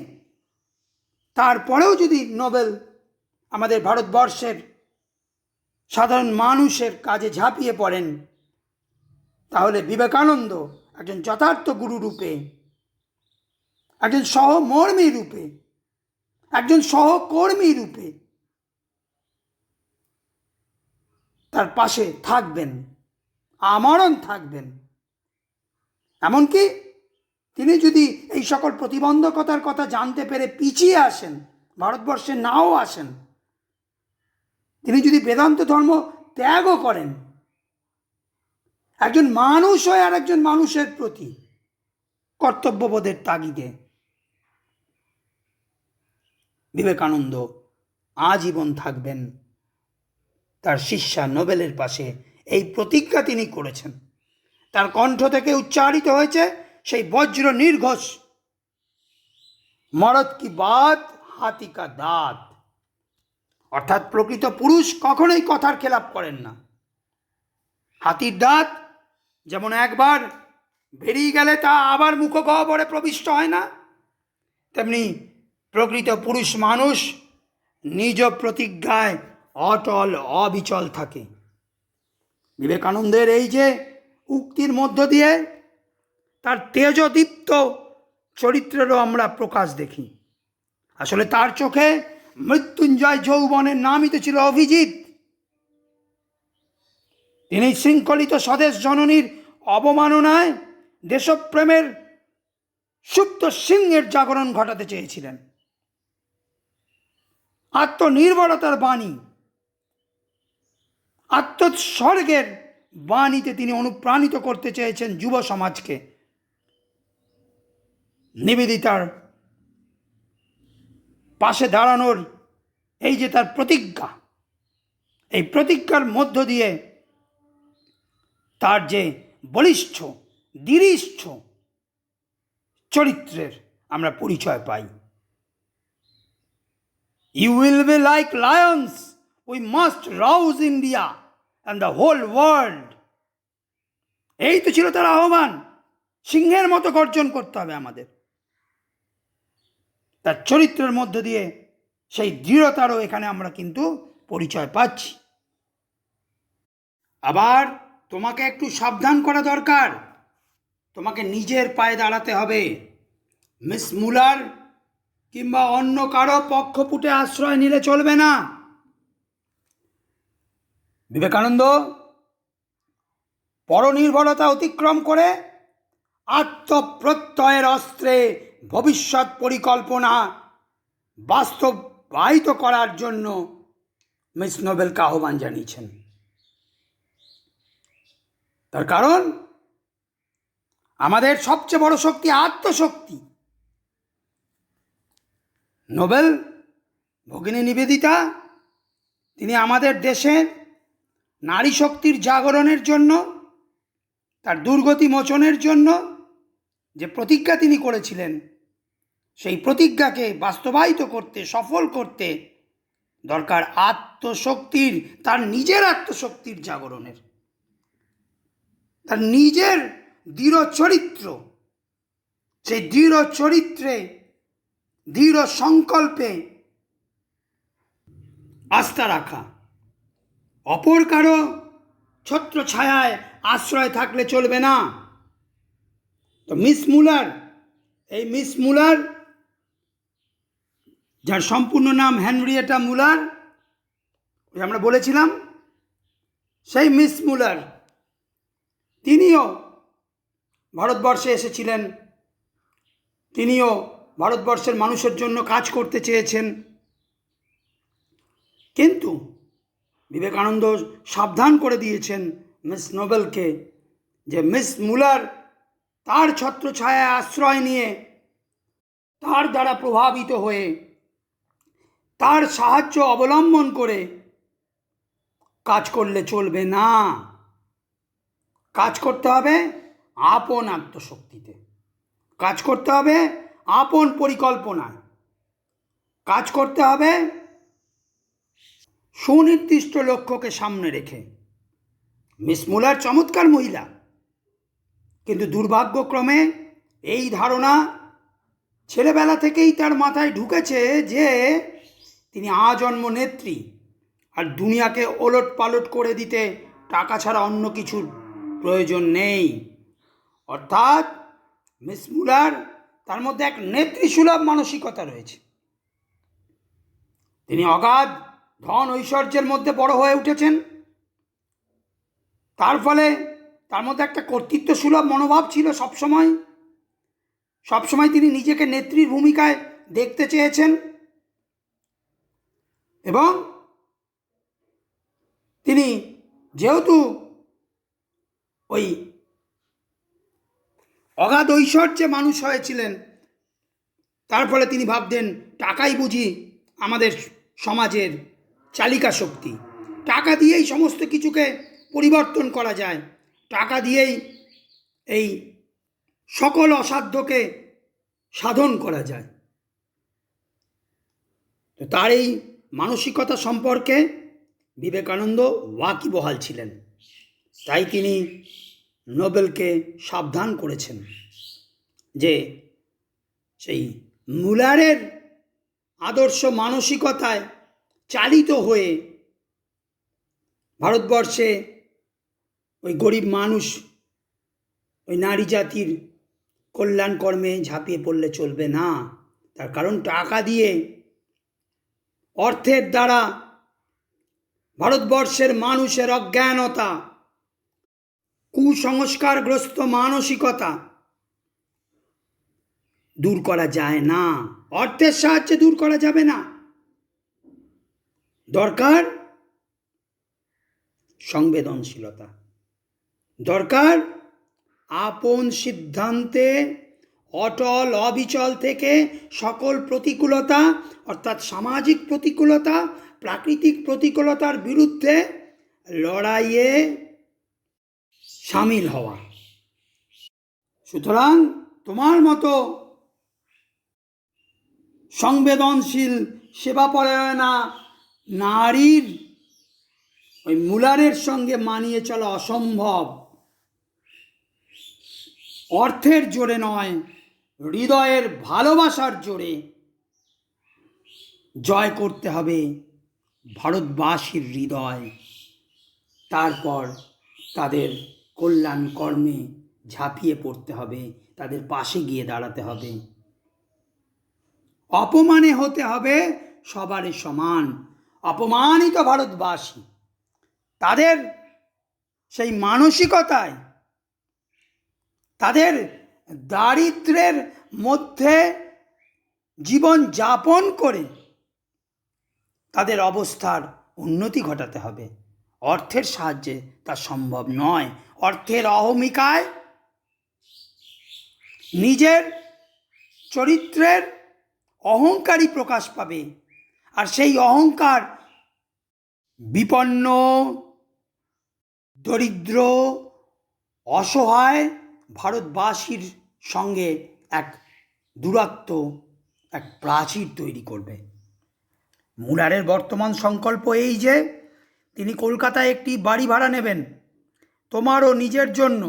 তারপরেও যদি নোবেল আমাদের ভারতবর্ষের সাধারণ মানুষের কাজে ঝাঁপিয়ে পড়েন, তাহলে বিবেকানন্দ একজন যথার্থ গুরু রূপে, একজন সহমর্মী রূপে, একজন সহকর্মী রূপে তার পাশে থাকবেন, আমরণ থাকবেন। এমনকি তিনি যদি এই সকল প্রতিবন্ধকতার কথা জানতে পেরে পিছিয়ে আসেন, ভারতবর্ষে নাও আসেন, তিনি যদি বেদান্ত ধর্ম ত্যাগও করেন, একজন মানুষ হয়ে আর একজন মানুষের প্রতি কর্তব্যবোধের তাগিদে বিবেকানন্দ আজীবন থাকবেন তার শিষ্যা নোবেলের পাশে। এই প্রতিজ্ঞা তিনি করেছেন। তার কণ্ঠ থেকে উচ্চারিত হয়েছে সেই বজ্র নির্ঘোষ, মরদ কি বাত হাতি কা দাঁত। অর্থাৎ প্রকৃত পুরুষ কখনোই কথার খেলাপ করেন না। হাতির দাঁত যেমন একবার বেরিয়ে গেলে তা আবার মুখগহ্বরে প্রবিষ্ট হয় না, তেমনি প্রকৃত পুরুষ মানুষ নিজ প্রতিজ্ঞায় অটল অবিচল থাকে। বিবেকানন্দের এই যে উক্তির মধ্য দিয়ে তার তেজদীপ্ত চরিত্রেরও আমরা প্রকাশ দেখি। আসলে তার চোখে মৃত্যুঞ্জয় যৌবনের নামই তো ছিল অভিজিৎ। তিনি শৃঙ্খলিত স্বদেশ জননীর অবমাননায় দেশপ্রেমের সুপ্ত সিংহের জাগরণ ঘটাতে চেয়েছিলেন। আত্মনির্ভরতার বাণী, আত্মোৎসর্গের বাণীতে তিনি অনুপ্রাণিত করতে চেয়েছেন যুব সমাজকে। নিবেদিতার পাশে দাঁড়ানোর এই যে তার প্রতিজ্ঞা, এই প্রতিজ্ঞার মধ্য দিয়ে তার যে বলিষ্ঠ দৃঢ় চরিত্রের আমরা পরিচয় পাই। You will be like lions. We must rouse India and the whole world. এই তো ছিল তার আহ্বান। সিংহের মতো গর্জন করতে হবে আমাদের। তার চরিত্রের মধ্য দিয়ে সেই দৃঢ়তারও এখানে আমরা কিন্তু পরিচয় পাচ্ছি। আবার তোমাকে একটু সাবধান করা দরকার। তোমাকে নিজের পায়ে দাঁড়াতে হবে। মিস মুলার কিংবা অন্য কারো পক্ষপুটে আশ্রয় নিলে চলবে না। বিবেকানন্দ পরনির্ভরতা অতিক্রম করে আত্মপ্রত্যয়ের অস্ত্রে ভবিষ্যৎ পরিকল্পনা বাস্তবায়িত করার জন্য মিস নোবেলকে আহ্বান জানিয়েছেন। তার কারণ আমাদের সবচেয়ে বড় শক্তি আত্মশক্তি। নোবেল ভগিনী নিবেদিতা তিনি আমাদের দেশের নারী শক্তির জাগরণের জন্য, তার দুর্গতি মোচনের জন্য যে প্রতিজ্ঞা তিনি করেছিলেন, সেই প্রতিজ্ঞাকে বাস্তবায়িত করতে, সফল করতে দরকার আত্মশক্তির, তার নিজের আত্মশক্তির জাগরণের, তার নিজের দৃঢ় চরিত্র, সেই দৃঢ় চরিত্রে দৃঢ় সংকল্পে আস্থা রাখা। অপর কারো ছত্র ছায়ায় আশ্রয় থাকলে চলবে না। তো মিস মুলার যার সম্পূর্ণ নাম হেনরিয়েটা মুলার, ওই আমরা বলেছিলাম সেই মিস মুলার, তিনিও ভারতবর্ষে এসেছিলেন, তিনিও ভারতবর্ষের মানুষের জন্য কাজ করতে চেয়েছেন। কিন্তু বিবেকানন্দ সাবধান করে দিয়েছেন মিস নোবেলকে যে মিস মুলার তার ছত্রছায়ায় আশ্রয় নিয়ে, তার দ্বারা প্রভাবিত হয়ে, তার সাহায্য অবলম্বন করে কাজ করলে চলবে না। কাজ করতে হবে আপন আত্মশক্তিতে, কাজ করতে হবে আপন পরিকল্পনায়, কাজ করতে হবে সুনির্দিষ্ট লক্ষ্যকে সামনে রেখে। মিস মুলার চমৎকার মহিলা, কিন্তু দুর্ভাগ্যক্রমে এই ধারণা ছেলেবেলা থেকেই তার মাথায় ঢুকেছে যে তিনি আজন্ম নেত্রী, আর দুনিয়াকে ওলট পালট করে দিতে টাকা ছাড়া অন্য কিছুর প্রয়োজন নেই। অর্থাৎ মিস মুলার, তার মধ্যে এক নেত্রীসুলভ মানসিকতা রয়েছে। তিনি অগাধ ধন ঐশ্বর্যের মধ্যে বড় হয়ে উঠেছেন, তার ফলে তার মধ্যে একটা কর্তৃত্ব সুলভ মনোভাব ছিল। সবসময় তিনি নিজেকে নেত্রীর ভূমিকায় দেখতে চেয়েছেন, এবং তিনি যেহেতু ওই অগাধ ঐশ্বর্যে মানুষ হয়েছিলেন, তার ফলে তিনি ভাবতেন টাকাই বুঝি আমাদের সমাজের চালিকা শক্তি, টাকা দিয়েই সমস্ত কিছুকে পরিবর্তন করা যায়, টাকা দিয়েই এই সকল অসাধ্যকে সাধন করা যায়। তো তার এই মানসিকতা সম্পর্কে বিবেকানন্দ ওয়াকিবহাল ছিলেন, তাই তিনি নোবেলকে সাবধান করেছেন যে সেই মুলারের আদর্শ মানসিকতায় চালিত হয়ে ভারতবর্ষে ওই গরিব মানুষ, ওই নারী জাতির কল্যাণ কর্মে ঝাঁপিয়ে পড়লে চলবে না। তার কারণ টাকা দিয়ে, অর্থের দ্বারা ভারতবর্ষের মানুষের অজ্ঞানতা, কুসংস্কারগ্রস্ত মানসিকতা দূর করা যায় না, অর্থের সাহায্যে দূর করা যাবে না। দরকার সংবেদনশীলতা, দরকার আপন সিদ্ধান্তে অটল অবিচল থেকে সকল প্রতিকূলতা, অর্থাৎ সামাজিক প্রতিকূলতা, প্রাকৃতিক প্রতিকূলতার বিরুদ্ধে লড়াইয়ে সামিল হওয়া। সুতরাং তোমার মতো সংবেদনশীল সেবাপরায়ণা নারীর ওই মুলারের সঙ্গে মানিয়ে চলা অসম্ভব। অর্থের জোরে নয়, হৃদয়ের ভালোবাসার জোরে জয় করতে হবে ভারতবাসীর হৃদয়, তারপর তাদের কল্যাণ কর্মে ঝাঁপিয়ে পড়তে হবে, তাদের পাশে গিয়ে দাঁড়াতে হবে। অপমানে হতে হবে সবারই সমান। অপমানিত ভারতবাসী, তাদের সেই মানসিকতায়, তাদের দারিদ্র্যের মধ্যে জীবন যাপন করে তাদের অবস্থার উন্নতি ঘটাতে হবে। অর্থের সাহায্যে তা সম্ভব নয়। অর্থের অহমিকায় নিজের চরিত্রের অহংকারই প্রকাশ পাবে, আর সেই অহংকার বিপন্ন, দরিদ্র, অসহায় ভারতবাসীর সঙ্গে এক দূরত্ব, এক প্রাচীর তৈরি করবে। মুলারের বর্তমান সংকল্প এই যে তিনি কলকাতায় একটি বাড়ি ভাড়া নেবেন তোমারও নিজের জন্য,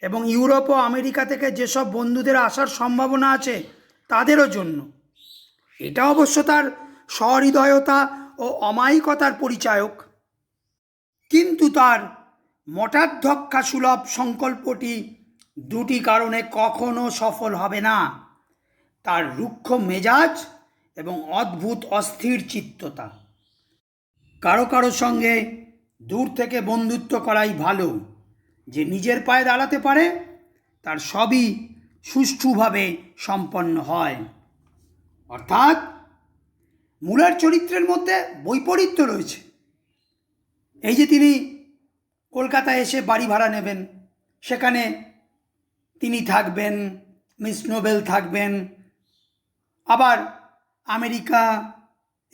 এবং ইউরোপ ও আমেরিকা থেকে যেসব বন্ধুদের আসার সম্ভাবনা আছে তাদেরও জন্য। এটা অবশ্য তার সহৃদয়তা ও অমায়িকতার পরিচায়ক, কিন্তু তার মঠাধ্যক্ষা সুলভ সংকল্পটি দুটি কারণে কখনো সফল হবে না: তার রুক্ষ মেজাজ এবং অদ্ভুত অস্থির চিত্ততা। কারো কারো সঙ্গে দূর থেকে বন্ধুত্ব করাই ভালো। যে নিজের পায়ে দাঁড়াতে পারে তার সবই সুষ্ঠুভাবে সম্পন্ন হয়। অর্থাৎ মূলার চরিত্রের মধ্যে বৈপরীত্য রয়েছে। এই যে তিনি কলকাতায় এসে বাড়ি ভাড়া নেবেন, সেখানে তিনি থাকবেন, মিস নোবেল থাকবেন, আবার আমেরিকা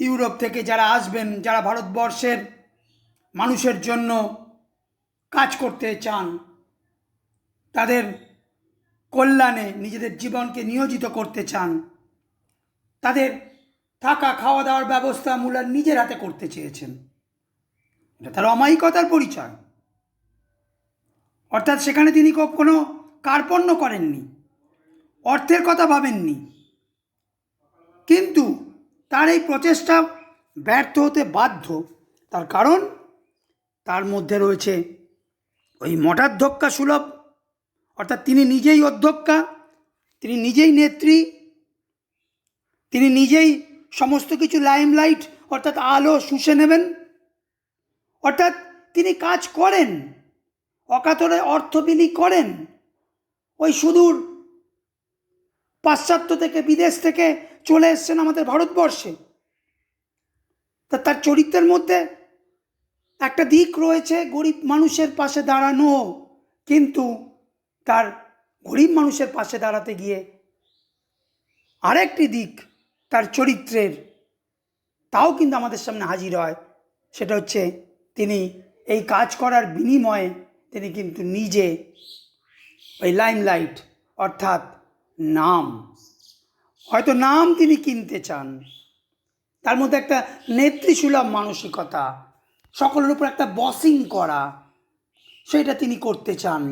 ইউরোপ থেকে যারা আসবেন, যারা ভারতবর্ষের মানুষের জন্য কাজ করতে চান, তাদের কল্যাণে নিজেদের জীবনকে নিয়োজিত করতে চান, তাদের থাকা খাওয়া দাওয়ার ব্যবস্থা মুলার নিজের হাতে করতে চেয়েছেন। এটা তার অমায়িকতার পরিচয়। অর্থাৎ সেখানে তিনি কোনো কার্পণ্য করেননি, অর্থের কথা ভাবেননি। কিন্তু তার এই প্রচেষ্টা ব্যর্থ হতে বাধ্য। তার কারণ তার মধ্যে রয়েছে ওই মঠাধ্যক্ষা সুলভ, অর্থাৎ তিনি নিজেই অধ্যক্ষা, তিনি নিজেই নেত্রী, তিনি নিজেই সমস্ত কিছু লাইমলাইট অর্থাৎ আলো শুষে নেবেন। অর্থাৎ তিনি কাজ করেন, অকাতরে অর্থ বিলি করেন। ওই সুদূর পাশ্চাত্য থেকে, বিদেশ থেকে চলে এসছেন আমাদের ভারতবর্ষে। তার চরিত্রের মধ্যে একটা দিক রয়েছে গরিব মানুষের পাশে দাঁড়ানো, কিন্তু তার গরিব মানুষের পাশে দাঁড়াতে গিয়ে আরেকটি দিক তার চরিত্রের, তাও কিন্তু আমাদের সামনে হাজির হয়। সেটা হচ্ছে তিনি এই কাজ করার বিনিময়ে তিনি কিন্তু নিজে ওই লাইমলাইট অর্থাৎ নাম, হয়তো নাম তিনি কিনতে চান। তার মধ্যে একটা নেতৃসুলভ মানসিকতা, সকলের উপর একটা বসিং করা, সেটা তিনি করতে চান।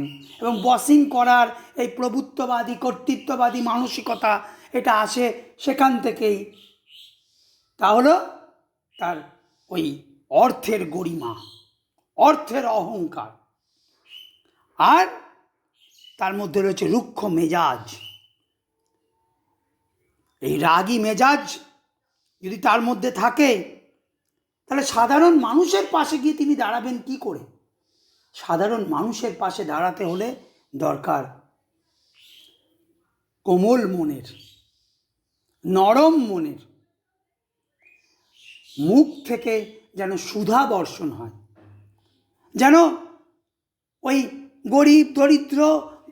এবং বসিং করার এই প্রভুত্ববাদী কর্তৃত্ববাদী মানসিকতা, এটা আসে সেখান থেকেই। তা হলো তার ওই অর্থের গরিমা, অর্থের অহংকার, আর তার মধ্যে রয়েছে রুক্ষ মেজাজ। এই রাগী মেজাজ যদি তার মধ্যে থাকে, তাহলে সাধারণ মানুষের পাশে গিয়ে তিনি দাঁড়াবেন কি করে? সাধারণ মানুষের পাশে দাঁড়াতে হলে দরকার কোমল মনের, নরম মনের, মুখ থেকে যেন সুধা বর্ষণ হয়, যেন ওই গরিব দরিদ্র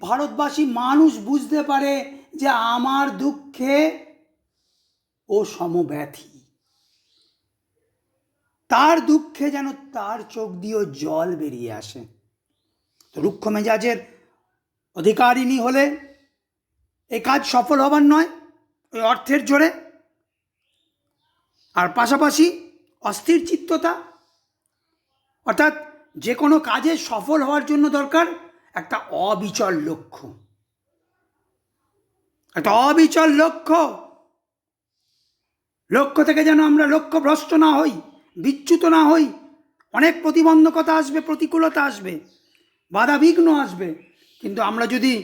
ভারতবাসী মানুষ বুঝতে পারে যে আমার দুঃখে ও সমব্যথী। তার দুঃখে যেন তার চোখ দিয়েও জল বেরিয়ে আসে। তো রুক্ষ মেজাজের অধিকারিণী হলে এই কাজ সফল হবার নয় ওই অর্থের জোরে। আর পাশাপাশি অস্থির চিত্ততা, অর্থাৎ যে কোনো কাজে সফল হওয়ার জন্য দরকার একটা অবিচল লক্ষ্য, একটা অবিচল লক্ষ্য। লক্ষ্য থেকে যেন আমরা লক্ষ্যভ্রষ্ট না হই, বিচ্যুত না হই। অনেক প্রতিবন্ধকতা আসবে, প্রতিকূলতা আসবে, বাধা বিঘ্ন আসবে, কিন্তু আমরা যদি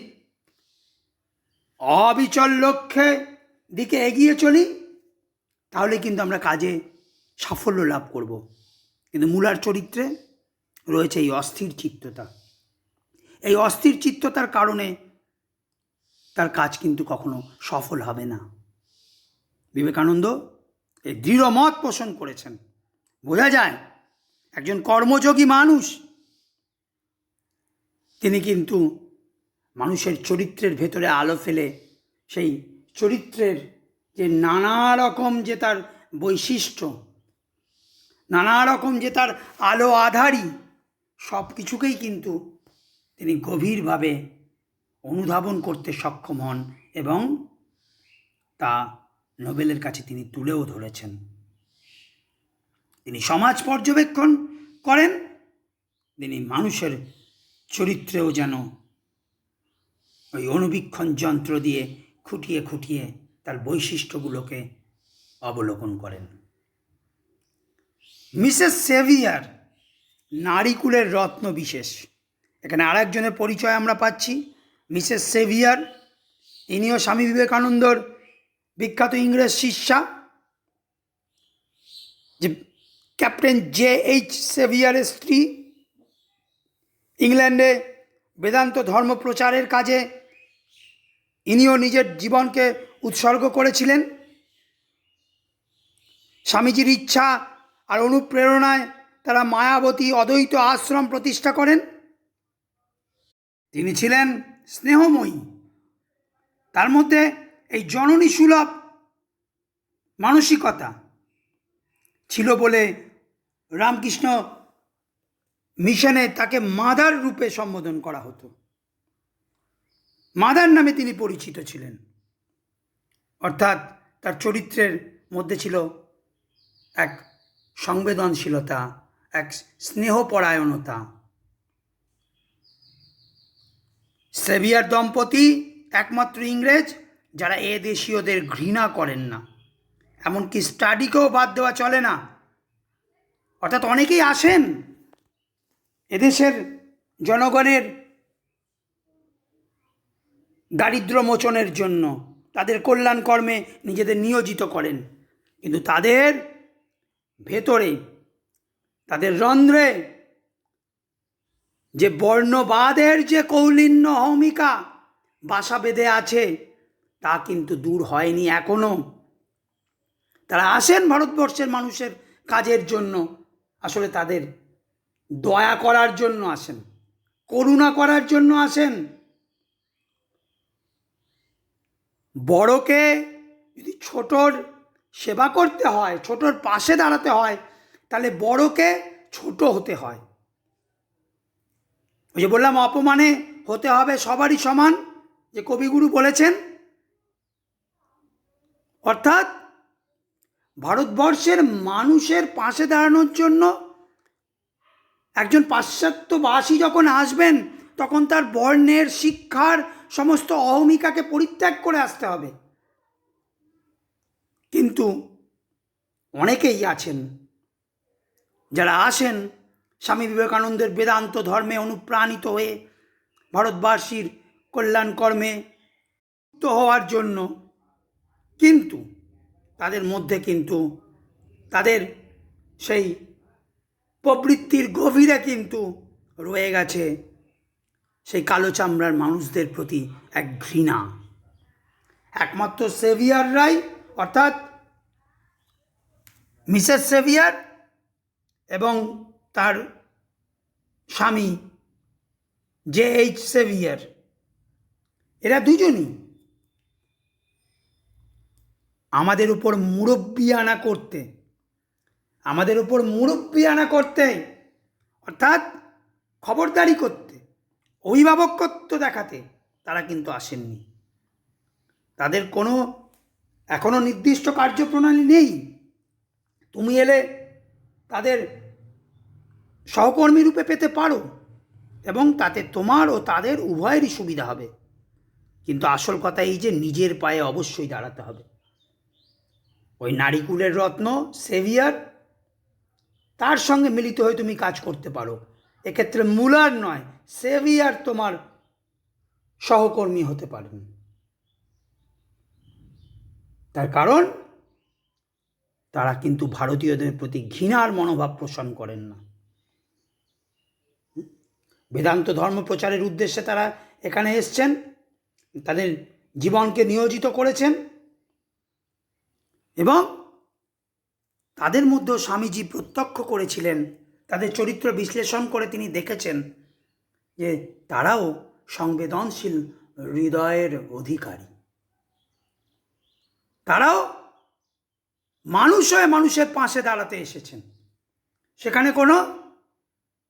অবিচল লক্ষ্যে দিকে এগিয়ে চলি, তাহলে কিন্তু আমরা কাজে সাফল্য লাভ করব। কিন্তু মূলার চরিত্রে রয়েছে এই অস্থির চিত্ততা। এই অস্থির চিত্ততার কারণে তার কাজ কিন্তু কখনো সফল হবে না। বিবেকানন্দ এই দৃঢ় মত পোষণ করেছেন। বোঝা যায় একজন কর্মযোগী মানুষ, তিনি কিন্তু মানুষের চরিত্রের ভেতরে আলো ফেলে সেই চরিত্রের যে নানা রকম যে তার বৈশিষ্ট্য, নানা রকম যে তার আলো আধারী, সব কিছুকেই কিন্তু তিনি গভীরভাবে অনুধাবন করতে সক্ষম হন এবং তা নোবেলের কাছে তিনি তুলেও ধরেছেন। তিনি সমাজ পর্যবেক্ষণ করেন, তিনি মানুষের চরিত্রেও যেন ওই অনুবীক্ষণ যন্ত্র দিয়ে খুঁটিয়ে খুঁটিয়ে তার বৈশিষ্ট্যগুলোকে অবলোকন করেন। মিসেস সেভিয়ার নারীকুলের রত্ন বিশেষ। এখানে আর একজনের পরিচয় আমরা পাচ্ছি, মিসেস সেভিয়ার। ইনিও স্বামী বিবেকানন্দর বিখ্যাত ইংরেজ শিষ্যা, যে ক্যাপ্টেন J.H. সেভিয়ারের স্ত্রী ইংল্যান্ডে বেদান্ত ধর্ম প্রচারের কাজে ইনিও নিজের জীবনকে উৎসর্গ করেছিলেন। স্বামীজির ইচ্ছা আর অনুপ্রেরণায় তারা মায়াবতী অদ্বৈত আশ্রম প্রতিষ্ঠা করেন। তিনি ছিলেন স্নেহময়ী, তার মধ্যে এই জননী সুলভ মানসিকতা ছিল বলে রামকৃষ্ণ মিশনে তাকে মাদার রূপে সম্বোধন করা হতো। মাদার নামে তিনি পরিচিত ছিলেন, অর্থাৎ তার চরিত্রের মধ্যে ছিল এক সংবেদনশীলতা, এক স্নেহপরায়ণতা। সেভিয়ার দম্পতি একমাত্র ইংরেজ যারা এ দেশীয়দের ঘৃণা করেন না, এমনকি স্টাডিকেও বাদ দেওয়া চলে না। অর্থাৎ অনেকেই আসেন এদেশের জনগণের দারিদ্র্য মোচনের জন্য, তাদের কল্যাণ কর্মে নিজেদের নিয়োজিত করেন, কিন্তু তাদের ভেতরে, তাদের রন্ধ্রে যে বর্ণবাদের যে কৌলিন্য অহমিকা বাসা বেঁধে আছে তা কিন্তু দূর হয়নি এখনো। তারা আসেন ভারতবর্ষের মানুষের কাজের জন্য, আসলে তাদের দয়া করার জন্য আসেন, করুণা করার জন্য আসেন। বড়কে যদি ছোটর সেবা করতে হয়, ছোটর পাশে দাঁড়াতে হয়, তাহলে বড়কে ছোট হতে হয়। ওই যে বললাম, অপমানে হতে হবে সবারই সমান, যে কবিগুরু বলেছেন। অর্থাৎ ভারতবর্ষের মানুষের পাশে দাঁড়ানোর জন্য একজন পাশ্চাত্যবাসী যখন আসবেন, তখন তার বর্ণের, শিক্ষার সমস্ত অহমিকাকে পরিত্যাগ করে আসতে হবে। কিন্তু অনেকেই আছেন যারা আসেন স্বামী বিবেকানন্দের বেদান্ত ধর্মে অনুপ্রাণিত হয়ে ভারতবাসীর কল্যাণ কর্মে যুক্ত হওয়ার জন্য, কিন্তু তাদের মধ্যে কিন্তু তাদের সেই প্রবৃত্তির গভীরে কিন্তু রয়ে গেছে সেই কালো চামড়ার মানুষদের প্রতি এক ঘৃণা। একমাত্র সেভিয়াররাই, অর্থাৎ মিসেস সেভিয়ার এবং তার স্বামী J.H. সেভিয়ার, এরা দুজনই আমাদের উপর মুরব্বিয়ানা করতে, অর্থাৎ খবরদারি করতে, অভিভাবকত্ব দেখাতে তারা কিন্তু আসেননি। তাদের কোনো এখনো নির্দিষ্ট কার্যপ্রণালী নেই। তুমি এলে তাদের সহকর্মী রূপে পেতে পারো এবং তাতে তোমার ও তাদের উভয়েরই সুবিধা হবে, কিন্তু আসল কথা এই যে নিজের পায়ে অবশ্যই দাঁড়াতে হবে। ওই নারীকুলের রত্ন সেভিয়ার, তার সঙ্গে মিলিত হয়ে তুমি কাজ করতে পারো। এক্ষেত্রে মুলার নয়, সেভিয়ার তোমার সহকর্মী হতে পারেন। তার কারণ তারা কিন্তু ভারতীয়দের প্রতি ঘৃণার মনোভাব পোষণ করেন না। বেদান্ত ধর্ম প্রচারের উদ্দেশ্যে তারা এখানে এসছেন, তাদের জীবনকে নিয়োজিত করেছেন, এবং তাদের মধ্যেও স্বামীজি প্রত্যক্ষ করেছিলেন, তাদের চরিত্র বিশ্লেষণ করে তিনি দেখেছেন যে তারাও সংবেদনশীল হৃদয়ের অধিকারী। তারাও মানুষ হয়ে মানুষের পাশে দাঁড়াতে এসেছেন। সেখানে কোনো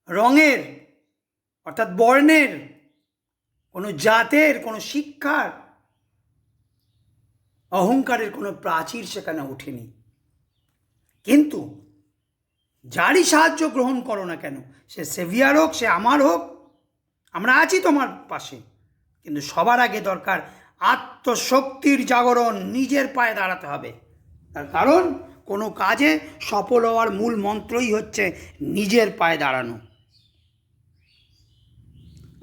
রঙের, অর্থাৎ বর্ণের, কোনো জাতের, কোনো শিক্ষার, অহংকারের কোনো প্রাচীর সেখানে ওঠেনি। কিন্তু যারই সাহায্য গ্রহণ করো না কেন, সে সেভিয়ার হোক, সে আমার হোক, আমরা আছি তোমার পাশে, কিন্তু সবার আগে দরকার আত্মশক্তির জাগরণ, নিজের পায়ে দাঁড়াতে হবে। তার কারণ কোনো কাজে সফল হওয়ার মূল মন্ত্রই হচ্ছে নিজের পায়ে দাঁড়ানো।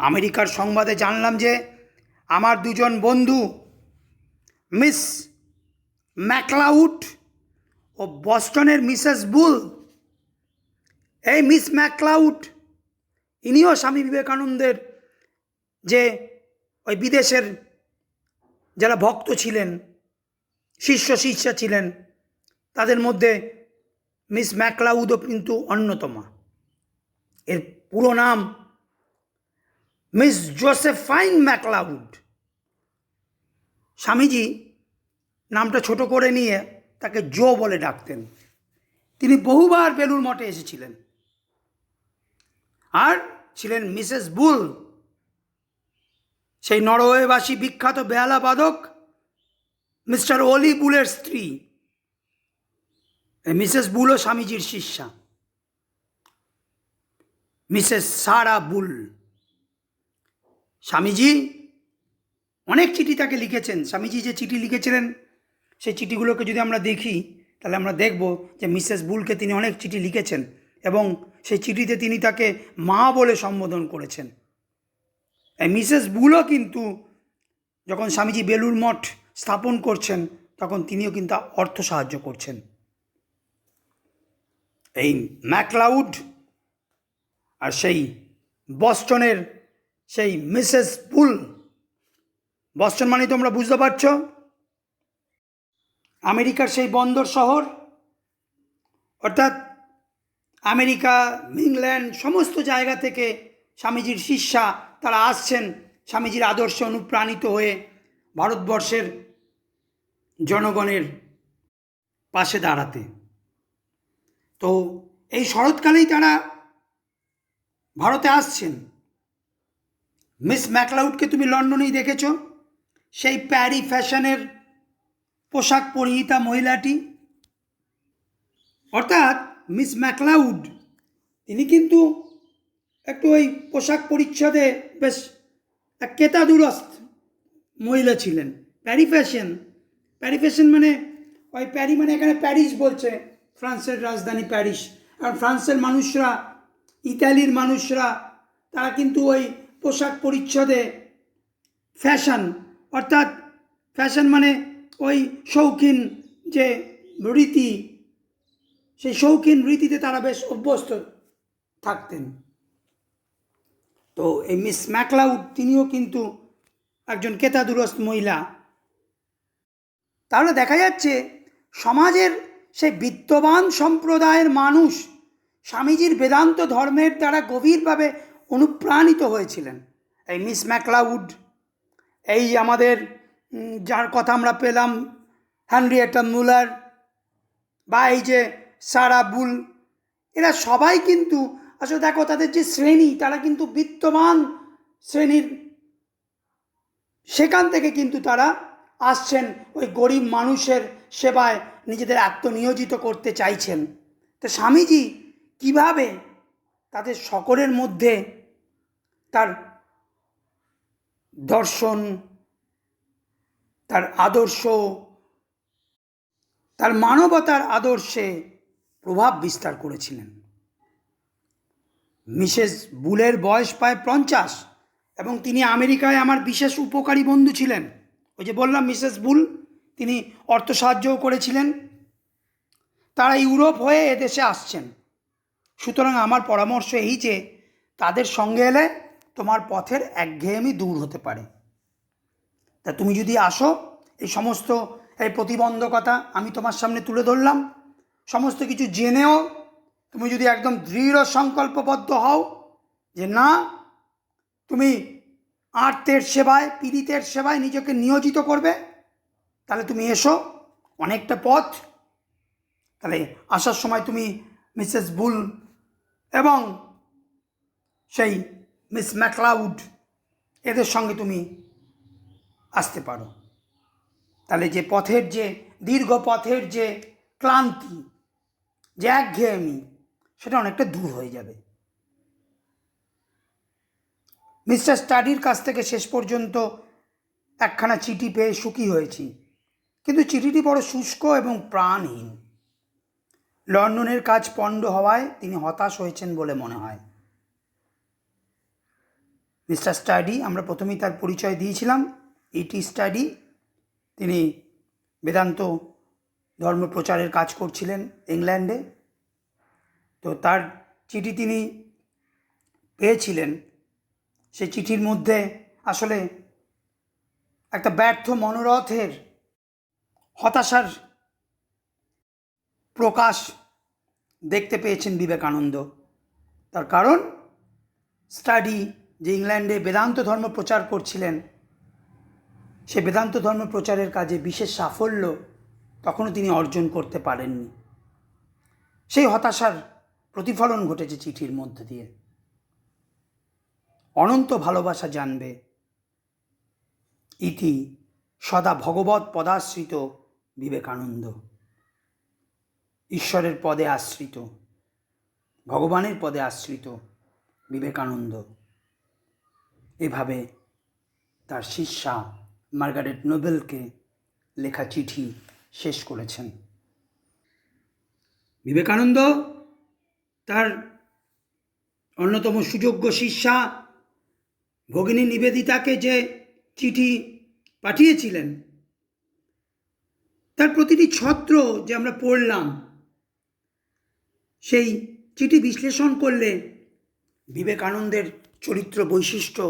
আমেরিকার সংবাদে জানলাম যে আমার দুজন বন্ধু মিস ম্যাকলাউড ও ও বস্টনের মিসেস বুল, এই মিস ম্যাকলাউড, ইনিও স্বামী বিবেকানন্দের যে ওই বিদেশের যারা ভক্ত ছিলেন, শিষ্যা ছিলেন, তাদের মধ্যে মিস ম্যাকলাউডও কিন্তু অন্যতমা। এর পুরো নাম মিস জোসেফাইন ম্যাকলাউড। স্বামীজি নামটা ছোট করে নিয়ে তাকে জো বলে ডাকতেন। তিনি বহুবার বেলুড় মঠে এসেছিলেন। আর ছিলেন মিসেস বুল, সেই নরওয়েবাসী বিখ্যাত বেহালা বাদক মিস্টার ওলি বুলের স্ত্রী। মিসেস বুলও স্বামীজির শিষ্যা, মিসেস সারা বুল। স্বামীজি অনেক চিঠি তাকে লিখেছেন। স্বামীজি যে চিঠি লিখেছিলেন সেই চিঠিগুলোকে যদি আমরা দেখি তাহলে আমরা দেখব যে মিসেস বুলকে তিনি অনেক চিঠি লিখেছেন এবং সেই চিঠিতে তিনি তাকে মা বলে সম্বোধন করেছেন। এই মিসেস বুলও কিন্তু যখন স্বামীজি বেলুড় মঠ স্থাপন করছেন তখন তিনিও কিন্তু অর্থ সাহায্য করছেন। এই ম্যাকলাউড আর সেই বস্টনের সেই মিসেস বুল, বস্টন মানে তোমরা বুঝতে পারছ আমেরিকার সেই বন্দর শহর, অর্থাৎ আমেরিকা, ইংল্যান্ড সমস্ত জায়গা থেকে স্বামীজির শিষ্যা তারা আসছেন স্বামীজির আদর্শে অনুপ্রাণিত হয়ে ভারতবর্ষের জনগণের পাশে দাঁড়াতে। তো এই শরৎকালেই তারা ভারতে আসছেন। মিস ম্যাকলাউডকে তুমি লন্ডনেই দেখেছ, সেই প্যারি ফ্যাশনের পোশাক পরিহিতা মহিলাটি। অর্থাৎ মিস ম্যাকলাউড তিনি কিন্তু একটু ওই পোশাক পরিচ্ছদে বেশ কেতাদুরস্ত মহিলা ছিলেন। প্যারি ফ্যাশন মানে ওই প্যারি মানে এখানে প্যারিস বলছে, ফ্রান্সের রাজধানী প্যারিস। আর ফ্রান্সের মানুষরা, ইতালির মানুষরা তারা কিন্তু ওই পোশাক পরিচ্ছদে ফ্যাশন, অর্থাৎ ফ্যাশন মানে ওই শৌখিন যে রীতি, সেই শৌখিন রীতিতে তারা বেশ অভ্যস্ত থাকতেন। তো এই মিস ম্যাকলাউড তিনিও কিন্তু একজন কেতাদুরস্ত মহিলা। তাহলে দেখা যাচ্ছে সমাজের সেই বিত্তবান সম্প্রদায়ের মানুষ স্বামীজির বেদান্ত ধর্মের দ্বারা গভীরভাবে অনুপ্রাণিত হয়েছিলেন। এই মিস ম্যাকলাউড, এই আমাদের যার কথা আমরা পেলাম হেনরিয়েটা মুলার, বা এই যে সারা বুল, এরা সবাই কিন্তু আসলে দেখো তাদের যে শ্রেণী, তারা কিন্তু বিত্তবান শ্রেণীর, সেখান থেকে কিন্তু তারা আসছেন ওই গরিব মানুষের সেবায় নিজেদের আত্মনিয়োজিত করতে চাইছেন। তো স্বামীজি কিভাবে তাদের সকলের মধ্যে তার দর্শন, তার আদর্শ, তার মানবতার আদর্শে প্রভাব বিস্তার করেছিলেন। মিসেস বুলের বয়স প্রায় 50 এবং তিনি আমেরিকায় আমার বিশেষ উপকারী বন্ধু ছিলেন। ওই যে বললাম মিসেস বুল, তিনি অর্থ সাহায্যও করেছিলেন। তারা ইউরোপ হয়ে এদেশে আসছেন। সুতরাং আমার পরামর্শ এই যে তাদের সঙ্গে এলে তোমার পথের একঘেয়েমি দূর হতে পারে। তা তুমি যদি আসো, এই সমস্ত এই প্রতিবন্ধকতা আমি তোমার সামনে তুলে ধরলাম, সমস্ত কিছু জেনেও তুমি যদি একদম দৃঢ় সংকল্পবদ্ধ হও যে না, তুমি আর্তের সেবায়, পীড়িতের সেবায় নিজেকে নিয়োজিত করবে, তাহলে তুমি এসো। অনেকটা পথ, তাহলে আসার সময় তুমি মিসেস বুল এবং সেই মিস ম্যাকলাউড এদের সঙ্গে তুমি আসতে পারো। তাহলে যে পথের, যে দীর্ঘ পথের যে ক্লান্তি, যে একঘেয়েমি, সেটা অনেকটা দূর হয়ে যাবে। মিস্টার স্টাডির কাছ থেকে শেষ পর্যন্ত একখানা চিঠি পেয়ে সুখী হয়েছি, কিন্তু চিঠিটি বড় শুষ্ক এবং প্রাণহীন। লন্ডনের কাজ পণ্ড হওয়ায় তিনি হতাশ হয়েছেন বলে মনে হয়। মিস্টার স্টাডি, আমরা প্রথমেই তার পরিচয় দিয়েছিলাম, ইটি স্টাডি। তিনি বেদান্ত ধর্ম প্রচারের কাজ করছিলেন ইংল্যান্ডে। তো তার চিঠি তিনি পেয়েছিলেন। সেই চিঠির মধ্যে আসলে একটা ব্যর্থ মনোরথের হতাশার প্রকাশ দেখতে পেয়েছেন বিবেকানন্দ। তার কারণ স্টাডি, যে ইংল্যান্ডে বেদান্ত ধর্ম প্রচার করছিলেন, সে বেদান্ত ধর্ম প্রচারের কাজে বিশেষ সাফল্য তখনও তিনি অর্জন করতে পারেননি। সেই হতাশার প্রতিফলন ঘটেছে চিঠির মধ্য দিয়ে। অনন্ত ভালোবাসা জানবে, ইতি সদা ভগবৎ পদাশ্রিত বিবেকানন্দ। ঈশ্বরের পদে আশ্রিত, ভগবানের পদে আশ্রিত বিবেকানন্দ এভাবে তার শিষ্যা মার্গারেট নোবেলকে লেখা চিঠি শেষ করেছেন। বিবেকানন্দ তার অন্যতম সুযোগ্য শিষ্যা ভগিনী নিবেদিতাকে যে চিঠি পাঠিয়েছিলেন, তার প্রতিটি ছত্র যে আমরা পড়লাম, সেই চিঠি বিশ্লেষণ করলে বিবেকানন্দের চরিত্র বৈশিষ্ট্য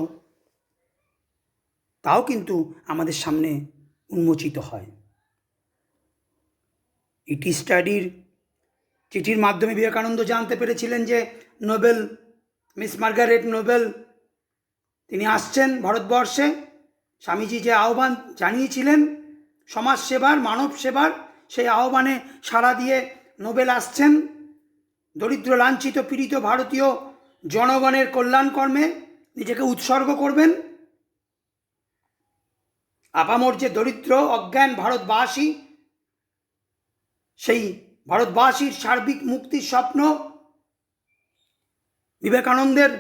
তাও কিন্তু আমাদের সামনে উন্মোচিত হয়। ইটি স্টাডির চিঠির মাধ্যমে বিবেকানন্দ জানতে পেরেছিলেন যে নোবেল, মিস মার্গারেট নোবেল তিনি আসছেন ভারতবর্ষে। স্বামীজি যে আহ্বান জানিয়েছিলেন সমাজ সেবার, মানব সেবার, সেই আহ্বানে সাড়া দিয়ে নোবেল আসছেন দরিদ্র, লাঞ্ছিত, পীড়িত ভারতীয় জনগণের কল্যাণকর্মে নিজেকে উৎসর্গ করবেন। আপামর যে দরিদ্র অজ্ঞান ভারতবাসী, সেই ভারতবাসীর সার্বিক মুক্তির স্বপ্ন বিবেকানন্দের